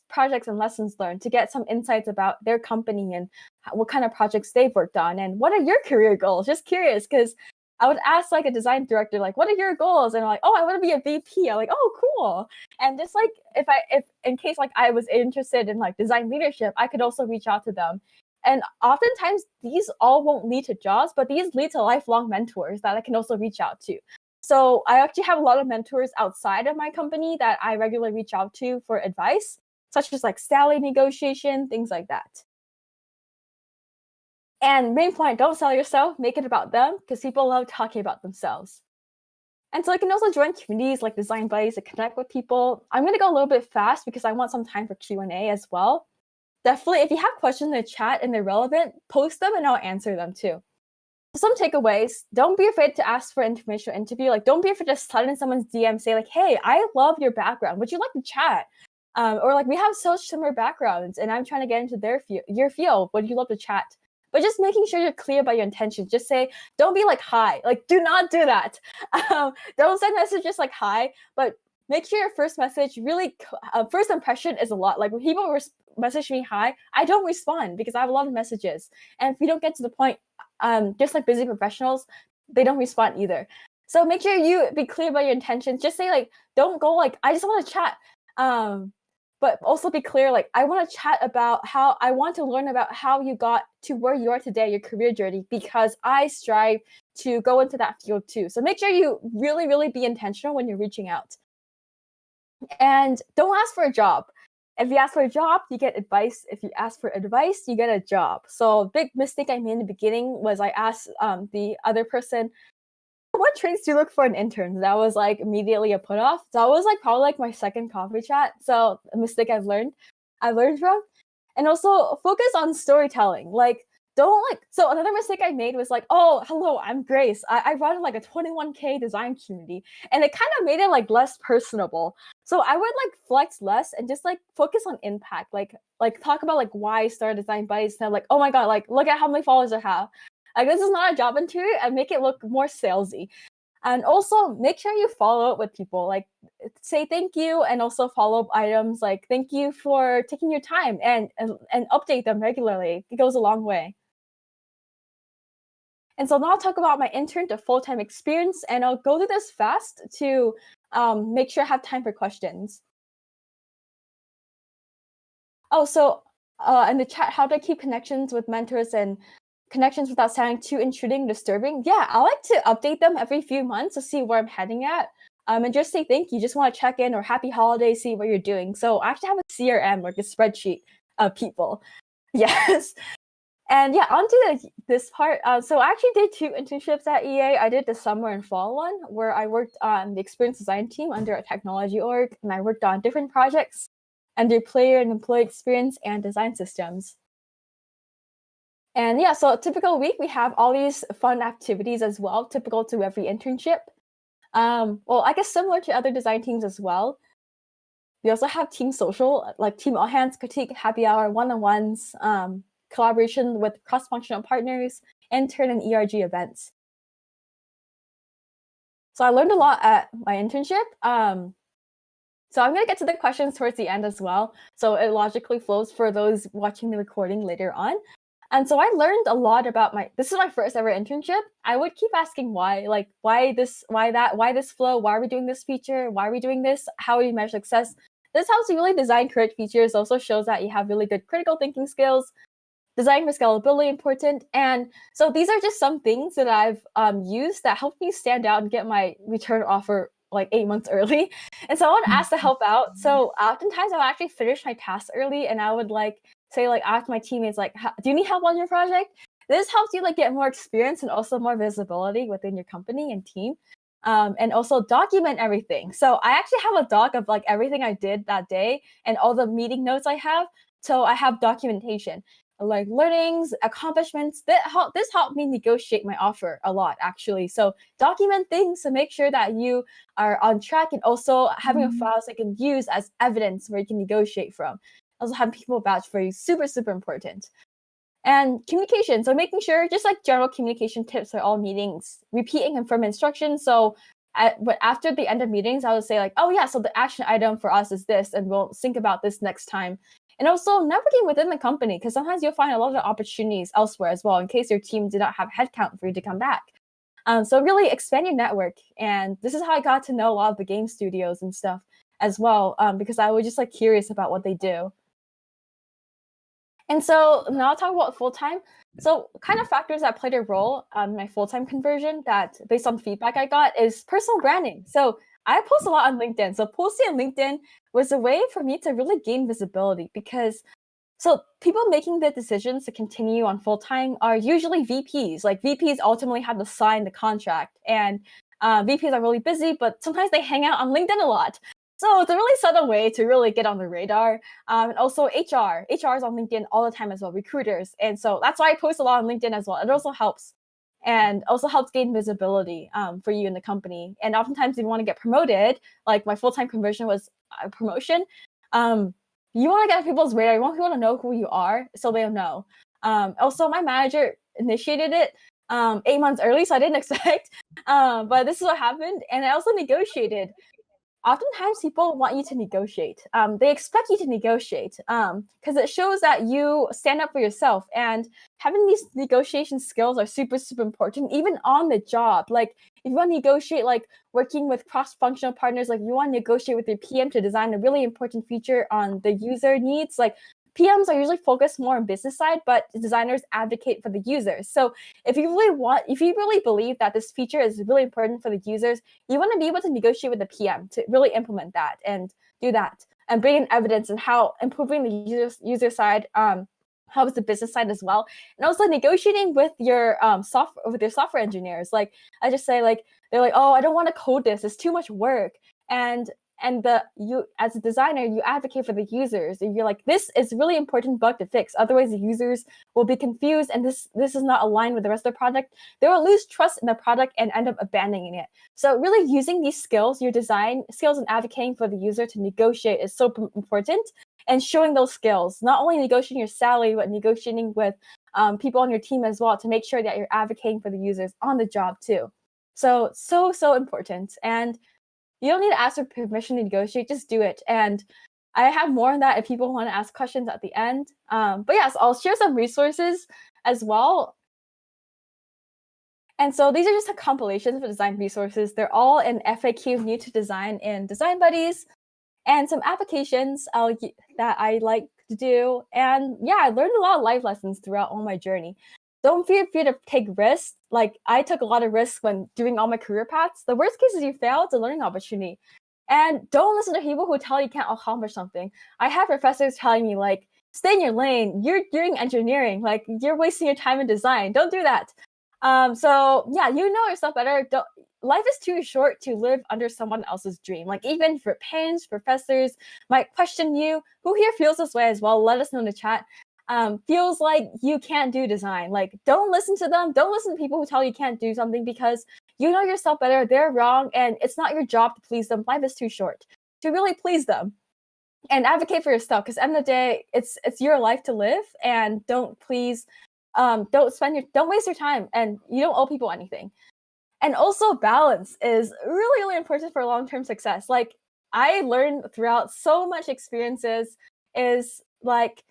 projects and lessons learned to get some insights about their company and what kind of projects they've worked on, and what are your career goals? Just curious, because I would ask like a design director, like, what are your goals? And I'm like, oh, I want to be a VP. I'm like, oh, cool. And just like if in case like I was interested in like design leadership, I could also reach out to them. And oftentimes these all won't lead to jobs, but these lead to lifelong mentors that I can also reach out to. So I actually have a lot of mentors outside of my company that I regularly reach out to for advice, such as like salary negotiation, things like that. And main point, don't sell yourself, make it about them, because people love talking about themselves. And so I can also join communities like Design Buddies to connect with people. I'm going to go a little bit fast because I want some time for Q&A as well. Definitely, if you have questions in the chat and they're relevant, post them and I'll answer them too. Some takeaways: don't be afraid to ask for information interview. Like, don't be afraid to slide in someone's DM, say like, hey, I love your background. Would you like to chat? Or like, we have such similar backgrounds and I'm trying to get into your field. Would you love to chat? But just making sure you're clear about your intentions. Just say, don't be like, hi. Like, do not do that. Don't send messages like, hi, but make sure your first message really, first impression is a lot. Like when people message me hi, I don't respond because I have a lot of messages. And if you don't get to the point, just like busy professionals, they don't respond either. So make sure you be clear about your intentions. Just say like, don't go like, I just want to chat. But also be clear, like, I want to chat about how I want to learn about how you got to where you are today, your career journey, because I strive to go into that field too. So make sure you really, really be intentional when you're reaching out. And don't ask for a job. If you ask for a job, you get advice. If you ask for advice, you get a job. So big mistake I made in the beginning was I asked the other person, what traits do you look for in interns? That was like immediately a put off. So that was like probably like my second coffee chat. So a mistake I learned from. And also focus on storytelling. Like, don't like, so another mistake I made was like, oh, hello, I'm Grace. I run like a 21K design community. And it kind of made it like less personable. So I would like flex less and just like focus on impact. Like talk about like why I started Design Buddies. And I'm like, oh my God, like look at how many followers I have. Like, this is not a job interview, and make it look more salesy. And also make sure you follow up with people, like say thank you, and also follow up items like thank you for taking your time, and update them regularly. It goes a long way. And so now I'll talk about my intern to full-time experience, and I'll go through this fast to make sure I have time for questions. Oh, so in the chat, how do I keep connections with mentors and connections without sounding too intruding, disturbing? Yeah, I like to update them every few months to see where I'm heading at. And just say thank you. Just want to check in, or happy holidays, see what you're doing. So I actually have a CRM, like a spreadsheet of people. Yes. And yeah, on to this part. So I actually did 2 internships at EA. I did the summer and fall one, where I worked on the experience design team under a technology org, and I worked on different projects under player and employee experience and design systems. And yeah, so a typical week, we have all these fun activities as well, typical to every internship. Well, I guess similar to other design teams as well. We also have team social, like team all hands, critique, happy hour, one-on-ones, collaboration with cross-functional partners, intern and ERG events. So I learned a lot at my internship. So I'm gonna get to the questions towards the end as well. So it logically flows for those watching the recording later on. And so I learned a lot about this is my first ever internship. I would keep asking why, like why this, why that, why this flow, why are we doing this feature, why are we doing this, how do you measure success? This helps you really design correct features, also shows that you have really good critical thinking skills. Design for scalability important. And so these are just some things that I've used that helped me stand out and get my return offer like 8 months early. And so I would ask to help out. So oftentimes I would actually finish my tasks early, and I would like say like ask my teammates like, do you need help on your project? This helps you like get more experience and also more visibility within your company and team. And also document everything. So I actually have a doc of like everything I did that day and all the meeting notes I have. So I have documentation, like learnings, accomplishments. This helped me negotiate my offer a lot, actually. So document things to make sure that you are on track, and also having a file so you can use as evidence where you can negotiate from. Also have people vouch for you, super, super important. And communication, so making sure, just like general communication tips for all meetings, repeating and firm instructions. So but after the end of meetings, I would say like, oh yeah, so the action item for us is this, and we'll think about this next time. And also networking within the company, because sometimes you'll find a lot of opportunities elsewhere as well, in case your team did not have headcount for you to come back. So really expand your network. And this is how I got to know a lot of the game studios and stuff as well, because I was just like curious about what they do. And so now I'll talk about full-time. So kind of factors that played a role in my full-time conversion that based on feedback I got is personal branding. So I post a lot on LinkedIn. So posting on LinkedIn was a way for me to really gain visibility, because so people making the decisions to continue on full-time are usually VPs. Like VPs ultimately have to sign the contract, and VPs are really busy, but sometimes they hang out on LinkedIn a lot. So it's a really subtle way to really get on the radar. And also HR is on LinkedIn all the time as well, recruiters. And so that's why I post a lot on LinkedIn as well. It also helps, and also helps gain visibility for you in the company. And oftentimes if you want to get promoted, like my full-time conversion was a promotion, you want to get on people's radar. You want people to know who you are so they'll know. Also, my manager initiated it 8 months early, so I didn't expect. But this is what happened. And I also negotiated. Oftentimes people want you to negotiate. They expect you to negotiate because it shows that you stand up for yourself. And having these negotiation skills are super, super important, even on the job. Like if you want to negotiate, like working with cross-functional partners, like you want to negotiate with your PM to design a really important feature on the user needs, like PMs are usually focused more on business side, but designers advocate for the users. So if you really believe that this feature is really important for the users, you want to be able to negotiate with the PM to really implement that and do that and bring in evidence and how improving the user side helps the business side as well. And also negotiating with your software engineers. Like I just say, like they're like, oh, I don't want to code this. It's too much work. And you as a designer, you advocate for the users. And you're like, this is a really important bug to fix. Otherwise, the users will be confused, and this is not aligned with the rest of the product. They will lose trust in the product and end up abandoning it. So really using these skills, your design skills, and advocating for the user to negotiate is so important. And showing those skills, not only negotiating your salary, but negotiating with people on your team as well to make sure that you're advocating for the users on the job too. So important. And you don't need to ask for permission to negotiate, just do it. And I have more on that if people want to ask questions at the end. But yes, I'll share some resources as well. And so these are just a compilation of design resources. They're all in FAQ New to Design in Design Buddies, and some applications that I like to do. And yeah, I learned a lot of life lessons throughout all my journey. Don't feel free to take risks. Like I took a lot of risks when doing all my career paths. The worst case is you fail, it's a learning opportunity. And don't listen to people who tell you can't accomplish something. I have professors telling me like, stay in your lane. You're doing engineering. Like you're wasting your time in design. Don't do that. So yeah, you know yourself better. Life is too short to live under someone else's dream. Like even for parents, professors might question you. Who here feels this way as well? Let us know in the chat. Feels like you can't do design. Like don't listen to them. Don't listen to people who tell you can't do something, because you know yourself better. They're wrong, and it's not your job to please them. Life is too short to really please them. And advocate for yourself, because at the end of the day, it's your life to live. And don't waste your time, and you don't owe people anything. And also balance is really, really important for long-term success. Like I learned throughout so much experiences is like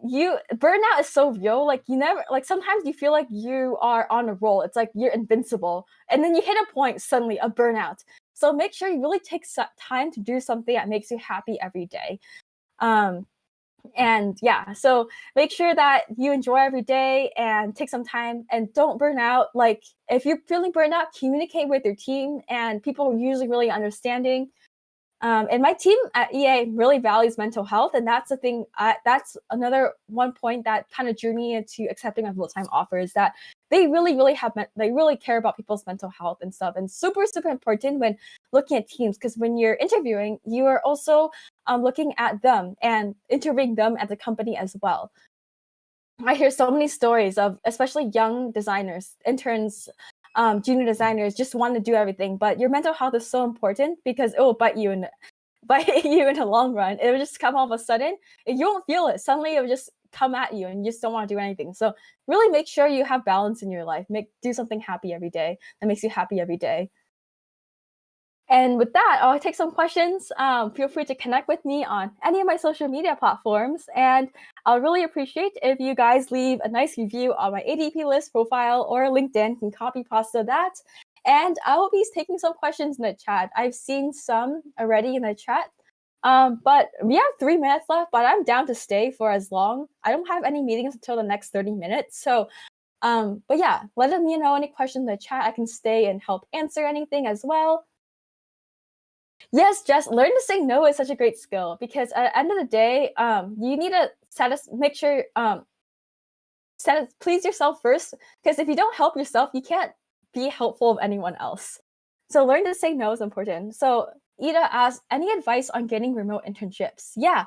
burnout is so real. Like you never like sometimes you feel like you are on a roll. It's like you're invincible. And then you hit a point suddenly of burnout. So make sure you really take time to do something that makes you happy every day. And yeah, so make sure that you enjoy every day and take some time and don't burn out. Like if you're feeling burnt out, communicate with your team, and people are usually really understanding. And my team at EA really values mental health, and that's the thing. That's another one point that kind of drew me into accepting a full-time offer is that they really, really they really care about people's mental health and stuff, and super, super important when looking at teams because when you're interviewing, you are also looking at them and interviewing them at the company as well. I hear so many stories of especially young designers, interns, junior designers just want to do everything, but your mental health is so important because it will bite you in the long run. It will just come all of a sudden and you won't feel it. Suddenly it will just come at you and you just don't want to do anything. So really make sure you have balance in your life. Do something happy every day that makes you happy every day. And with that, I'll take some questions. Feel free to connect with me on any of my social media platforms. And I'll really appreciate if you guys leave a nice review on my ADPList profile or LinkedIn, can copy pasta that. And I will be taking some questions in the chat. I've seen some already in the chat. But we have 3 minutes left, but I'm down to stay for as long. I don't have any meetings until the next 30 minutes. So, but yeah, let me know any questions in the chat. I can stay and help answer anything as well. Yes, Jess, learn to say no is such a great skill because at the end of the day, you need to make sure please yourself first. Because if you don't help yourself, you can't be helpful of anyone else. So learn to say no is important. So Ida asked, any advice on getting remote internships? Yeah,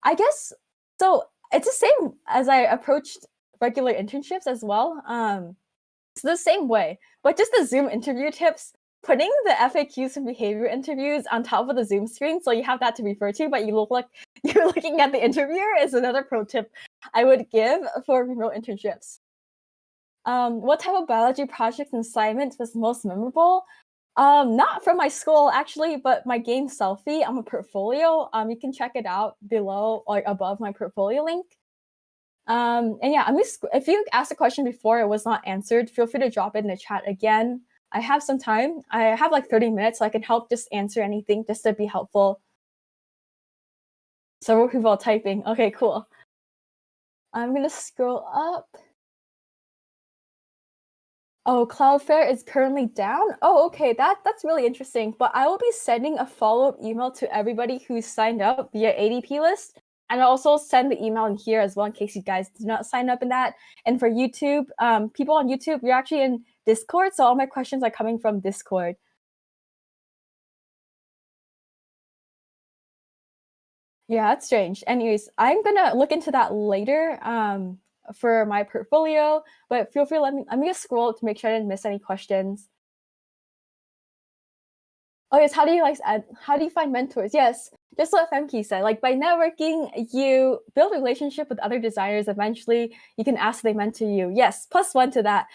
I guess so. It's the same as I approached regular internships as well. It's the same way, but just the Zoom interview tips. Putting the FAQs and behavior interviews on top of the Zoom screen so you have that to refer to, but you look like you're looking at the interviewer is another pro tip I would give for remote internships. What type of biology projects and assignments was most memorable? Not from my school actually, but my game selfie on my portfolio. You can check it out below or above my portfolio link. And yeah, if you asked a question before it was not answered, feel free to drop it in the chat again. I have some time. I have like 30 minutes, so I can help just answer anything just to be helpful. Several people are typing. Okay, cool. I'm gonna scroll up. Oh, Cloudflare is currently down? Oh, okay, that's really interesting. But I will be sending a follow-up email to everybody who's signed up via ADPList. And I'll also send the email in here as well in case you guys do not sign up in that. And for YouTube, people on YouTube, you're actually in Discord, so all my questions are coming from Discord. Yeah, that's strange. Anyways, I'm gonna look into that later for my portfolio, but feel free let me just scroll to make sure I didn't miss any questions. Oh yes, how do you find mentors? Yes, just what Femke said. Like by networking, you build a relationship with other designers. Eventually, you can ask they mentor you. Yes, +1 to that.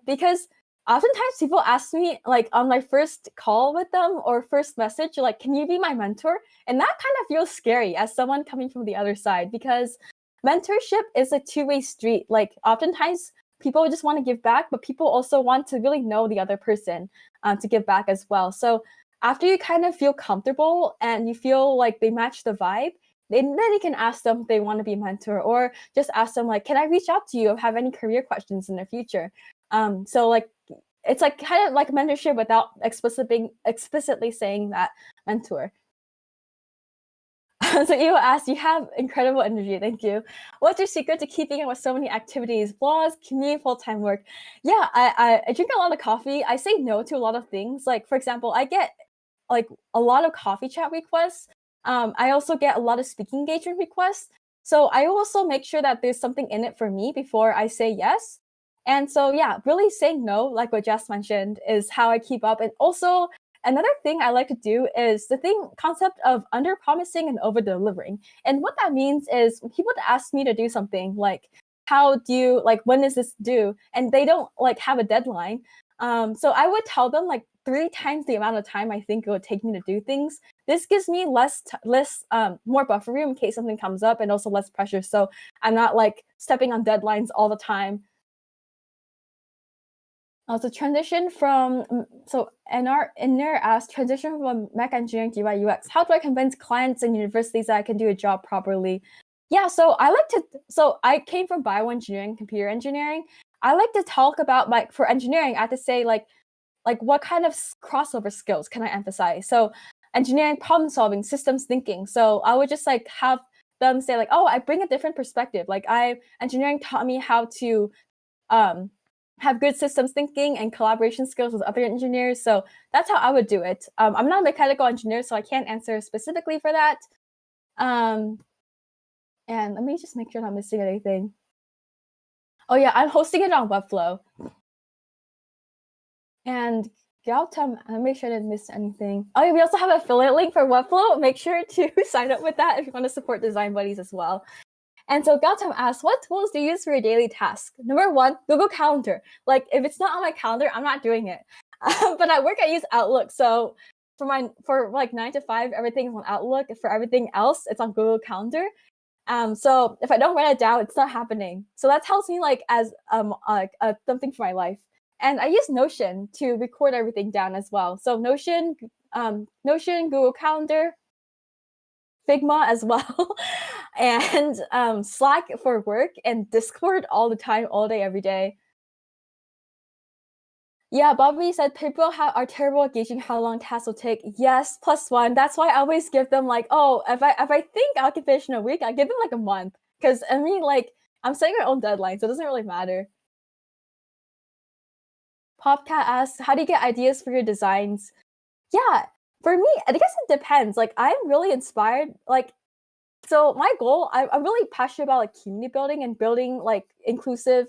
Because oftentimes people ask me like on my first call with them or first message, like, "Can you be my mentor?" And that kind of feels scary as someone coming from the other side because mentorship is a two-way street. Like oftentimes people just want to give back, but people also want to really know the other person to give back as well. So after you kind of feel comfortable and you feel like they match the vibe, then you can ask them if they want to be a mentor or just ask them like, can I reach out to you or have any career questions in the future? So like, it's like kind of like mentorship without explicitly saying that mentor. So you asked, you have incredible energy. Thank you. What's your secret to keeping up with so many activities, blogs, commute, full-time work? Yeah, I drink a lot of coffee. I say no to a lot of things. Like, for example, I get like a lot of coffee chat requests. I also get a lot of speaking engagement requests. So I also make sure that there's something in it for me before I say yes. And so, yeah, really saying no, like what Jess mentioned, is how I keep up. And also, another thing I like to do is the concept of under promising and over delivering. And what that means is when people ask me to do something like, how do you, like, when is this due? And they don't like have a deadline. So I would tell them like 3 times the amount of time I think it would take me to do things. This gives me more buffer room in case something comes up, and also less pressure. So I'm not like stepping on deadlines all the time. So transition from NR asked, transition from mech engineering to UI UX. How do I convince clients and universities that I can do a job properly? Yeah, so I came from bioengineering, computer engineering. I like to talk about, like, for engineering, I have to say like what kind of crossover skills can I emphasize? So engineering, problem solving, systems thinking. So I would just like have them say like, oh, I bring a different perspective. Like engineering taught me how to have good systems thinking and collaboration skills with other engineers. So that's how I would do it. I'm not a mechanical engineer, so I can't answer specifically for that. And let me just make sure I'm not missing anything. Oh yeah, I'm hosting it on Webflow. And Gautam, I'll make sure I didn't miss anything. Oh yeah, we also have an affiliate link for Webflow. Make sure to sign up with that if you want to support Design Buddies as well. And so Gautam asks, what tools do you use for your daily task? Number 1, Google Calendar. Like if it's not on my calendar, I'm not doing it. But at work, I use Outlook. So for like 9 to 5, everything's on Outlook. For everything else, it's on Google Calendar. So if I don't write it down, it's not happening. So that helps me like as something for my life. And I use Notion to record everything down as well. So Notion, Google Calendar, Figma as well, and Slack for work, and Discord all the time, all day, every day. Yeah, Bobby said people are terrible at gauging how long tasks will take. Yes, +1. That's why I always give them like, oh, if I think I can finish in a week, I give them like a month. Because I mean, like, I'm setting my own deadline, so it doesn't really matter. Popcat asks, how do you get ideas for your designs? Yeah, for me, I guess it depends. Like, I'm really inspired. Like, so my goal, I'm really passionate about like community building and building like inclusive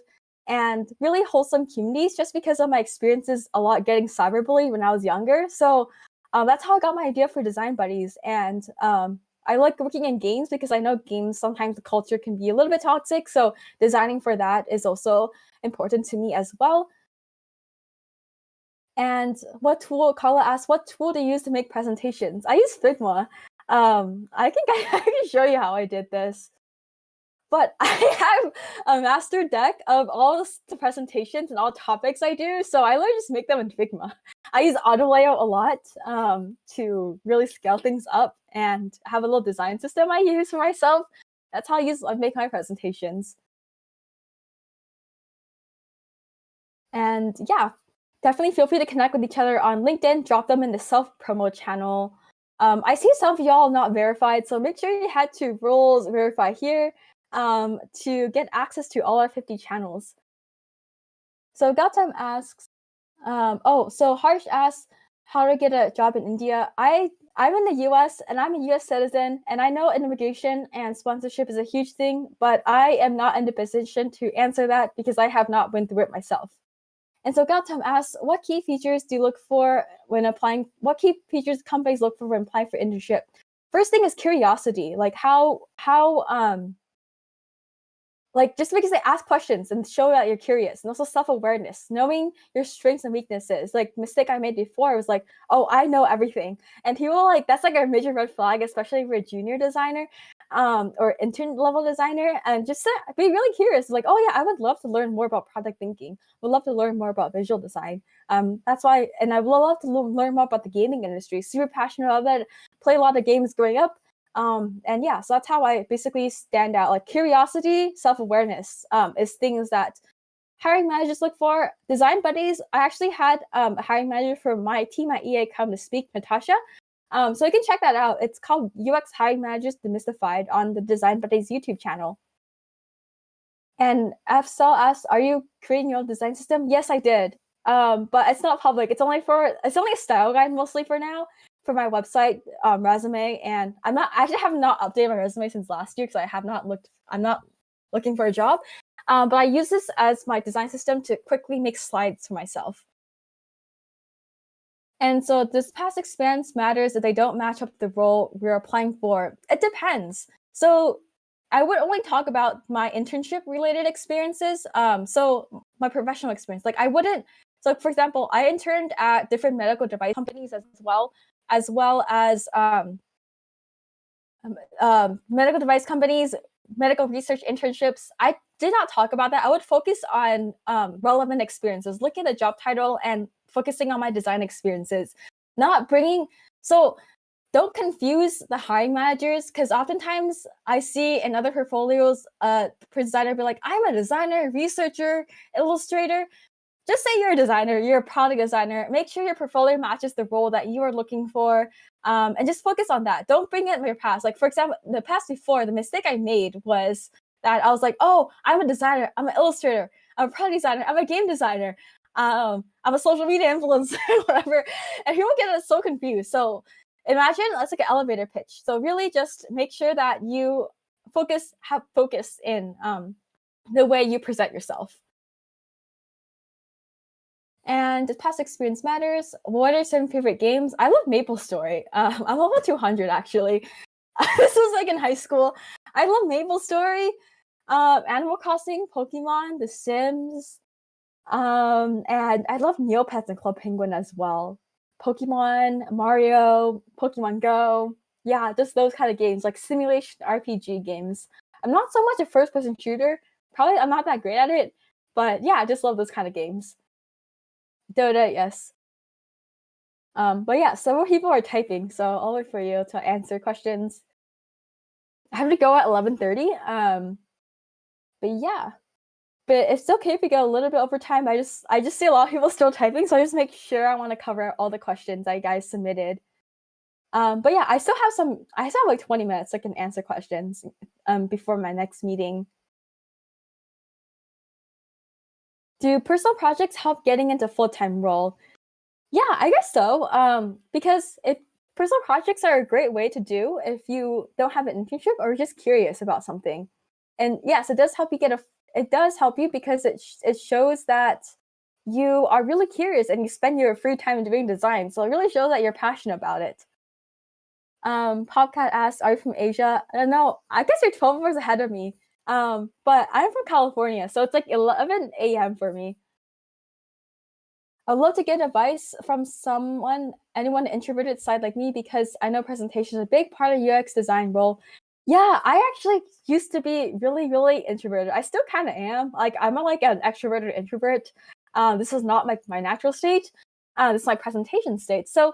and really wholesome communities, just because of my experiences a lot getting cyberbullied when I was younger. So that's how I got my idea for Design Buddies. And I like working in games because I know games, sometimes the culture can be a little bit toxic. So designing for that is also important to me as well. And Kala asked, what tool do you use to make presentations? I use Figma. I think I can show you how I did this. But I have a master deck of all the presentations and all topics I do, so I literally just make them in Figma. I use auto layout a lot to really scale things up, and have a little design system I use for myself. That's how I make my presentations. And yeah, definitely feel free to connect with each other on LinkedIn. Drop them in the self-promo channel. I see some of y'all not verified, so make sure you head to Roles Verify here to get access to all our 50 channels. So Gautam asks, so Harsh asks how to get a job in India. I'm in the US and I'm a US citizen, and I know immigration and sponsorship is a huge thing, but I am not in the position to answer that because I have not been through it myself. And so Gautam asks, what key features do you look for when applying? What key features companies look for when applying for internship? First thing is curiosity, like like just because they ask questions and show that you're curious, and also self-awareness, knowing your strengths and weaknesses. Like mistake I made before was like, oh, I know everything, and people like that's like a major red flag, especially for a junior designer or intern level designer. And just be really curious, like, oh yeah, I would love to learn more about product thinking, would love to learn more about visual design. That's why, and I would love to learn more about the gaming industry. Super passionate about it, play a lot of games growing up. And yeah, so that's how I basically stand out. Like curiosity, self-awareness is things that hiring managers look for. Design Buddies, I actually had a hiring manager for my team at EA come to speak, Natasha. So you can check that out. It's called UX Hiring Managers Demystified on the Design Buddies YouTube channel. And FSL asks, are you creating your own design system? Yes, I did. But it's not public. It's only a style guide mostly for now, for my website resume. And I actually have not updated my resume since last year because I'm not looking for a job. But I use this as my design system to quickly make slides for myself. And so does past experience matters if they don't match up the role we're applying for? It depends. So I would only talk about my internship related experiences. So my professional experience, like I wouldn't So for example, I interned at different medical device companies as well as medical device companies, medical research internships. I did not talk about that. I would focus on relevant experiences, looking at the job title and focusing on my design experiences, not bringing. So don't confuse the hiring managers, because oftentimes I see in other portfolios, designer be like, I'm a designer, researcher, illustrator. Just say you're a designer, you're a product designer. Make sure your portfolio matches the role that you are looking for, and just focus on that. Don't bring it in your past. Like, for example, the past before, the mistake I made was that I was like, oh, I'm a designer, I'm an illustrator, I'm a product designer, I'm a game designer, I'm a social media influencer, whatever. And people get so confused. So imagine that's like an elevator pitch. So really just make sure that you have focus in the way you present yourself. And past experience matters. What are some favorite games? I love MapleStory. I'm level 200 actually. This was like in high school. I love MapleStory, Animal Crossing, Pokemon, The Sims, and I love Neopets and Club Penguin as well. Pokemon, Mario, Pokemon Go. Yeah, just those kind of games, like simulation RPG games. I'm not so much a first-person shooter. Probably I'm not that great at it, but yeah, I just love those kind of games. Dota, yes. But yeah, several people are typing, so I'll wait for you to answer questions. I have to go at 11:30. But yeah. But it's okay if we go a little bit over time. I just see a lot of people still typing, so I just make sure I want to cover all the questions that you guys submitted. But yeah, I still have like 20 minutes so I can answer questions before my next meeting. Do personal projects help getting into full-time role? Yeah, I guess so. Because personal projects are a great way to do if you don't have an internship or just curious about something. And yes, it does help you because it shows that you are really curious and you spend your free time doing design. So it really shows that you're passionate about it. Popcat asks, are you from Asia? No, I guess you're 12 hours ahead of me. But I'm from California, so it's like 11 a.m. for me. I'd love to get advice from anyone introverted side like me, because I know presentation is a big part of UX design role. Yeah, I actually used to be really, really introverted. I still kind of am. Like, I'm like an extroverted introvert. This is not like my natural state. This is my presentation state. So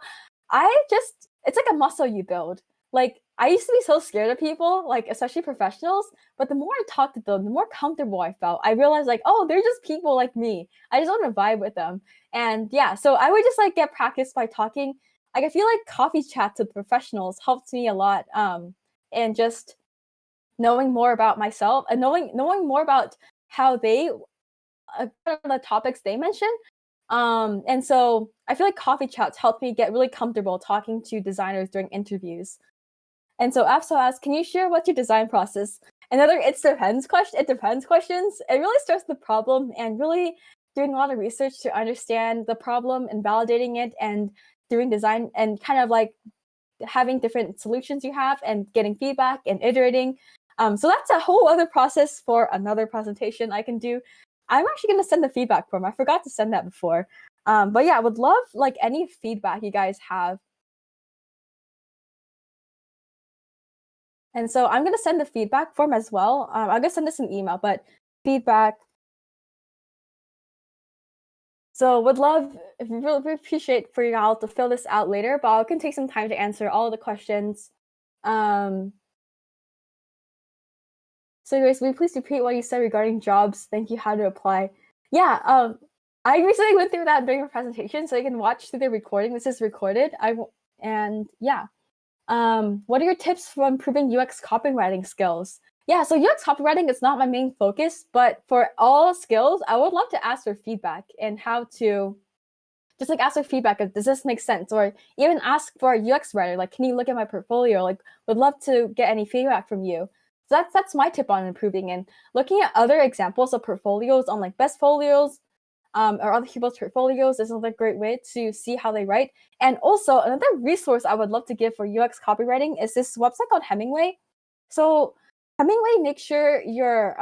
it's like a muscle you build. Like, I used to be so scared of people, like especially professionals, but the more I talked to them, the more comfortable I felt. I realized like, oh, they're just people like me. I just want to vibe with them. And yeah, so I would just like get practice by talking. Like, I feel like coffee chats with professionals helped me a lot. And just knowing more about myself and knowing more about how they the topics they mention. And so I feel like coffee chats helped me get really comfortable talking to designers during interviews. And so Afso asks, can you share what's your design process? Another it depends questions. It really starts with the problem and really doing a lot of research to understand the problem and validating it and doing design and kind of like having different solutions you have and getting feedback and iterating. So that's a whole other process for another presentation I can do. I'm actually going to send the feedback form. I forgot to send that before. But yeah, I would love like any feedback you guys have. And so I'm going to send the feedback form as well. I'm going to send this in email, but feedback. So would love, really appreciate for you all to fill this out later, but I can take some time to answer all the questions. So anyways, will you please repeat what you said regarding jobs? Thank you, how to apply. Yeah, I recently went through that during a presentation, so you can watch through the recording. This is recorded. And yeah. What are your tips for improving UX copywriting skills? Yeah, so UX copywriting is not my main focus, but for all skills, I would love to ask for feedback and how to just like ask for feedback. Does this make sense? Or even ask for a UX writer, like, can you look at my portfolio? Like, would love to get any feedback from you. So that's my tip on improving, and looking at other examples of portfolios on like Best Folios, or other people's portfolios is another great way to see how they write. And also another resource I would love to give for UX copywriting is this website called Hemingway. So Hemingway makes sure you're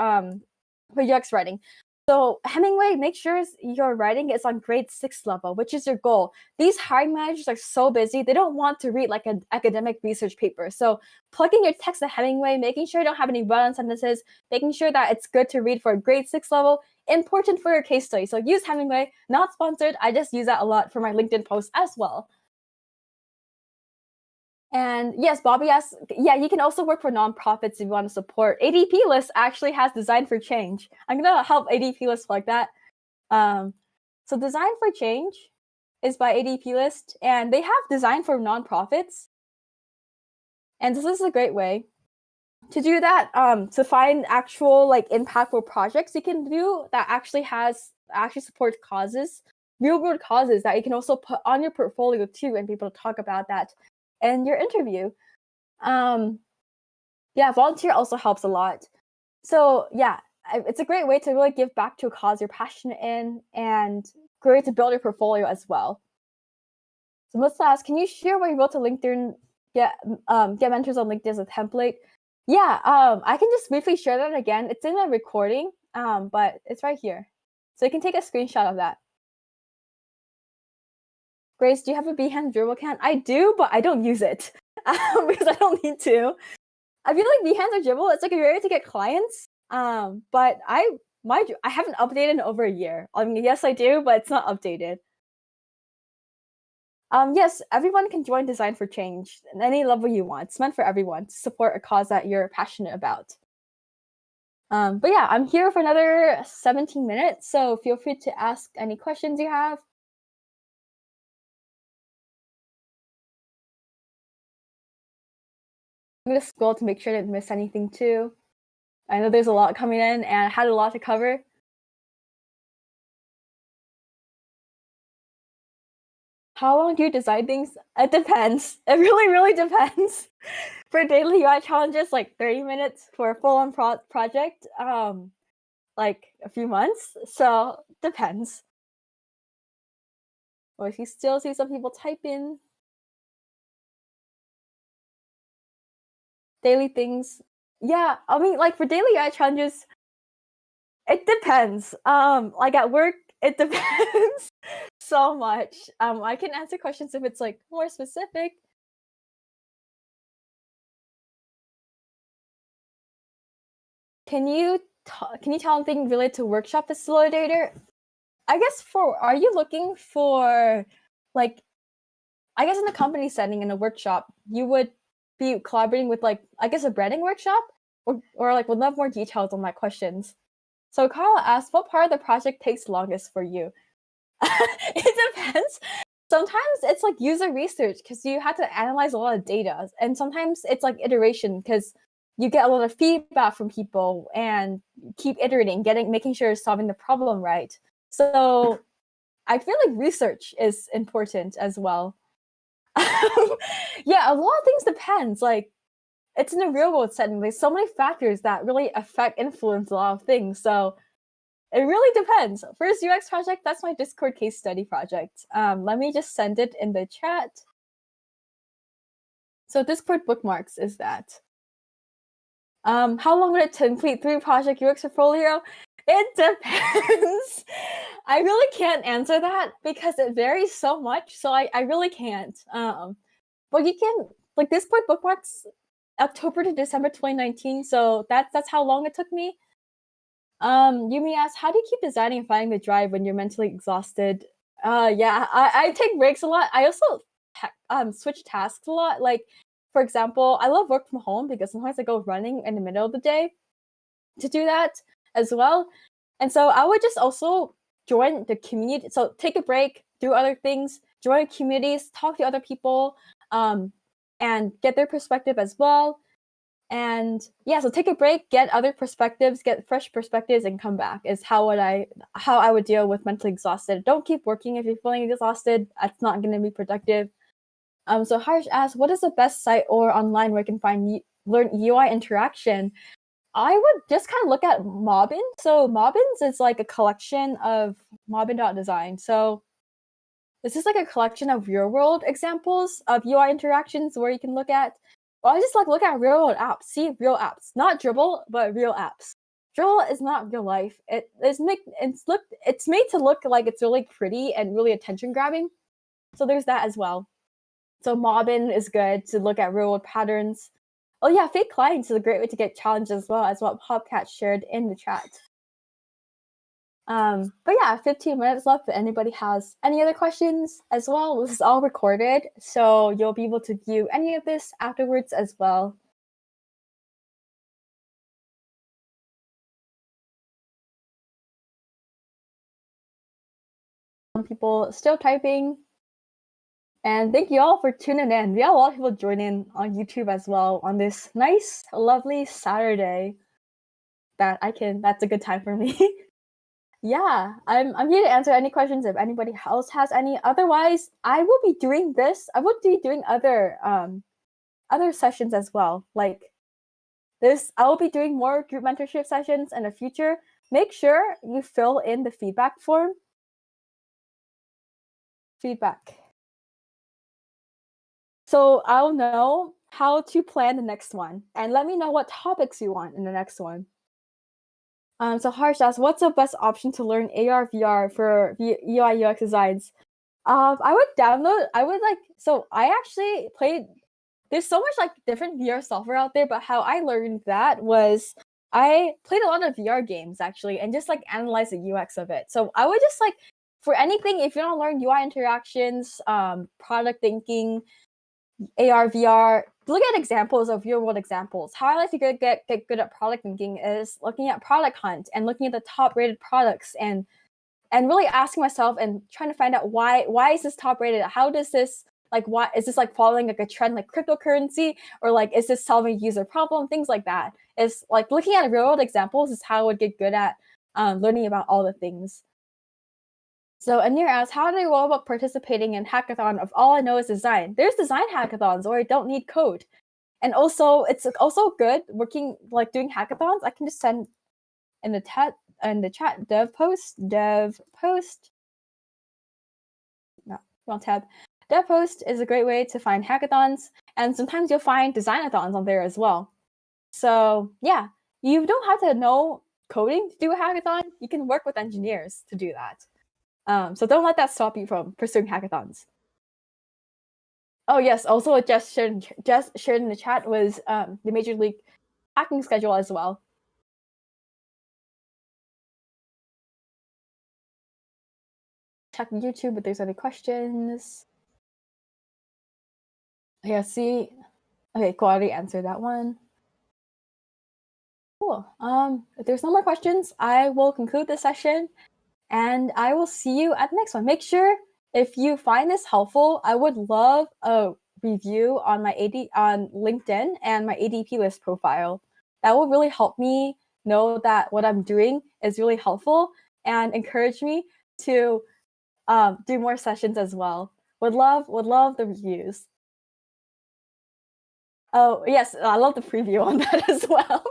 for UX writing. So Hemingway, make sure your writing is on grade 6 level, which is your goal. These hiring managers are so busy, they don't want to read like an academic research paper. So plugging your text to Hemingway, making sure you don't have any run-on sentences, making sure that it's good to read for a grade 6 level, important for your case study. So use Hemingway, not sponsored. I just use that a lot for my LinkedIn posts as well. And yes, Bobby asks, yeah, you can also work for nonprofits if you want to support. ADPList actually has Design for Change. I'm going to help ADPList plug that. So Design for Change is by ADPList, and they have design for nonprofits. And this is a great way to do that, to find actual like impactful projects you can do that actually supports causes, real world causes that you can also put on your portfolio too, and be able to talk about that in your interview. Yeah, volunteer also helps a lot. So yeah, it's a great way to really give back to a cause you're passionate in, and great to build your portfolio as well. So Melissa asks, can you share what you wrote to LinkedIn, get mentors on LinkedIn as a template? Yeah, I can just briefly share that again. It's in a recording, but it's right here. So you can take a screenshot of that. Grace, do you have a Behance Dribble account? I do, but I don't use it because I don't need to. I feel like Behance or Dribble, it's like a great way to get clients. But I haven't updated in over a year. I mean, yes, I do, but it's not updated. Yes, everyone can join Design for Change at any level you want. It's meant for everyone to support a cause that you're passionate about. But yeah, I'm here for another 17 minutes, so feel free to ask any questions you have. I'm gonna scroll to make sure I didn't miss anything too. I know there's a lot coming in, and I had a lot to cover. How long do you design things? It depends. It really, really depends. For daily UI challenges, like 30 minutes. For a full-on project, like a few months. So depends. Or if you still see some people type in daily things. Yeah, I mean, like for daily UI challenges, it depends. Like at work, it depends so much. I can answer questions if it's like more specific. Can you tell anything related to workshop facilitator? I guess are you looking for like, I guess in the company setting in a workshop, you would be collaborating with like, I guess a branding workshop, or like would love more details on my questions. So Carla asked, what part of the project takes longest for you? It depends. Sometimes it's like user research because you have to analyze a lot of data, and sometimes it's like iteration because you get a lot of feedback from people and keep iterating, making sure you're solving the problem right. So I feel like research is important as well. Yeah, a lot of things depends. Like it's in a real world setting. There's so many factors that really influence a lot of things. So it really depends. First UX project, that's my Discord case study project. Let me just send it in the chat. So Discord bookmarks is that. How long would it complete 3 project UX portfolio? It depends. I really can't answer that because it varies so much. So I really can't. But you can, like Discord bookmarks, October to December 2019. So that's how long it took me. Yumi asks, how do you keep designing and finding the drive when you're mentally exhausted? Yeah, I take breaks a lot. I also switch tasks a lot. Like, for example, I love work from home because sometimes I go running in the middle of the day to do that as well. And so I would just also join the community. So take a break, do other things, join communities, talk to other people, and get their perspective as well. And yeah, so take a break, get other perspectives, get fresh perspectives, and come back is how I would deal with mentally exhausted. Don't keep working if you're feeling exhausted. That's not going to be productive. So Harsh asked, what is the best site or online where I can learn UI interaction? I would just kind of look at Mobbin. So Mobbins is like a collection of Mobbin.design. So this is like a collection of real world examples of UI interactions where you can look at. Well, I just like look at real world apps, see real apps, not Dribble, but real apps. Dribble is not real life. It's made to look like it's really pretty and really attention grabbing. So there's that as well. So mobbing is good to look at real world patterns. Oh yeah, fake clients is a great way to get challenged as well, as what Popcat shared in the chat. But yeah, 15 minutes left. If anybody has any other questions as well, this is all recorded, so you'll be able to view any of this afterwards as well. Some people still typing. And thank you all for tuning in. We have a lot of people joining on YouTube as well on this nice, lovely Saturday. That's a good time for me. Yeah, I'm here to answer any questions if anybody else has any. Otherwise, I will be doing this. I will be doing other sessions as well. Like this, I will be doing more group mentorship sessions in the future. Make sure you fill in the feedback form. Feedback. So I'll know how to plan the next one, and let me know what topics you want in the next one. So Harsh asks, what's the best option to learn AR VR for UI UX designs? I actually played. There's so much like different VR software out there, but how I learned that was I played a lot of VR games actually, and just like analyze the UX of it. So I would just like for anything, if you want to learn UI interactions, product thinking, AR, VR, look at examples of real world examples. How I like to get good at product thinking is looking at Product Hunt and looking at the top rated products and really asking myself and trying to find out why is this top rated? How does this why is this like following like a trend like cryptocurrency, or like is this solving a user problem? Things like that. Is like looking at real world examples is how I would get good at learning about all the things. So Anir asks, how do I go about participating in hackathon if all I know is design? There's design hackathons where I don't need code. And also, it's also good working, like doing hackathons. I can just send in the chat, dev post. No, wrong tab. Dev post is a great way to find hackathons. And sometimes you'll find designathons on there as well. So yeah, you don't have to know coding to do a hackathon. You can work with engineers to do that. So don't let that stop you from pursuing hackathons. Oh yes, also just shared in the chat was the Major League hacking schedule as well. Check YouTube if there's any questions. Yeah, see. Okay, cool. I already answered that one. Cool. If there's no more questions, I will conclude this session, and I will see you at the next one. Make sure if you find this helpful, I would love a review on my on LinkedIn and my ADPList profile. That will really help me know that what I'm doing is really helpful and encourage me to do more sessions as well. Would love the reviews. Oh yes, I love the preview on that as well.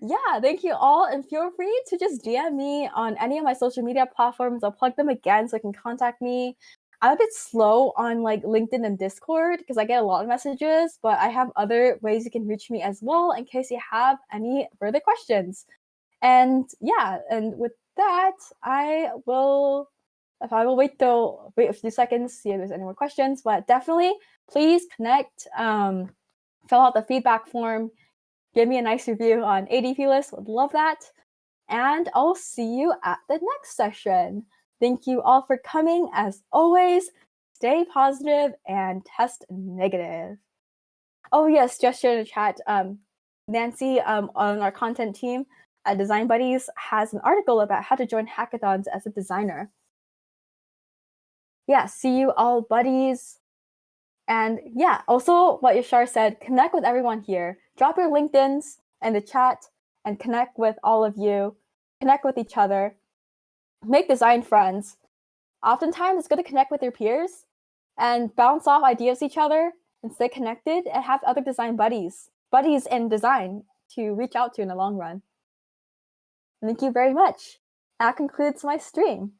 Yeah, thank you all, and feel free to just DM me on any of my social media platforms. I'll plug them again so you can contact me. I'm a bit slow on like LinkedIn and Discord because I get a lot of messages, but I have other ways you can reach me as well in case you have any further questions. And yeah, and with that, I will wait a few seconds, see if there's any more questions, but definitely please connect, fill out the feedback form, give me a nice review on ADPList, would love that. And I'll see you at the next session. Thank you all for coming. As always, stay positive and test negative. Oh yes, just share in the chat. Nancy on our content team at Design Buddies has an article about how to join hackathons as a designer. Yeah, see you all buddies. And yeah, also what Yashar said, connect with everyone here. Drop your LinkedIns in the chat and connect with all of you. Connect with each other. Make design friends. Oftentimes, it's good to connect with your peers and bounce off ideas each other and stay connected and have other design buddies in design to reach out to in the long run. Thank you very much. That concludes my stream.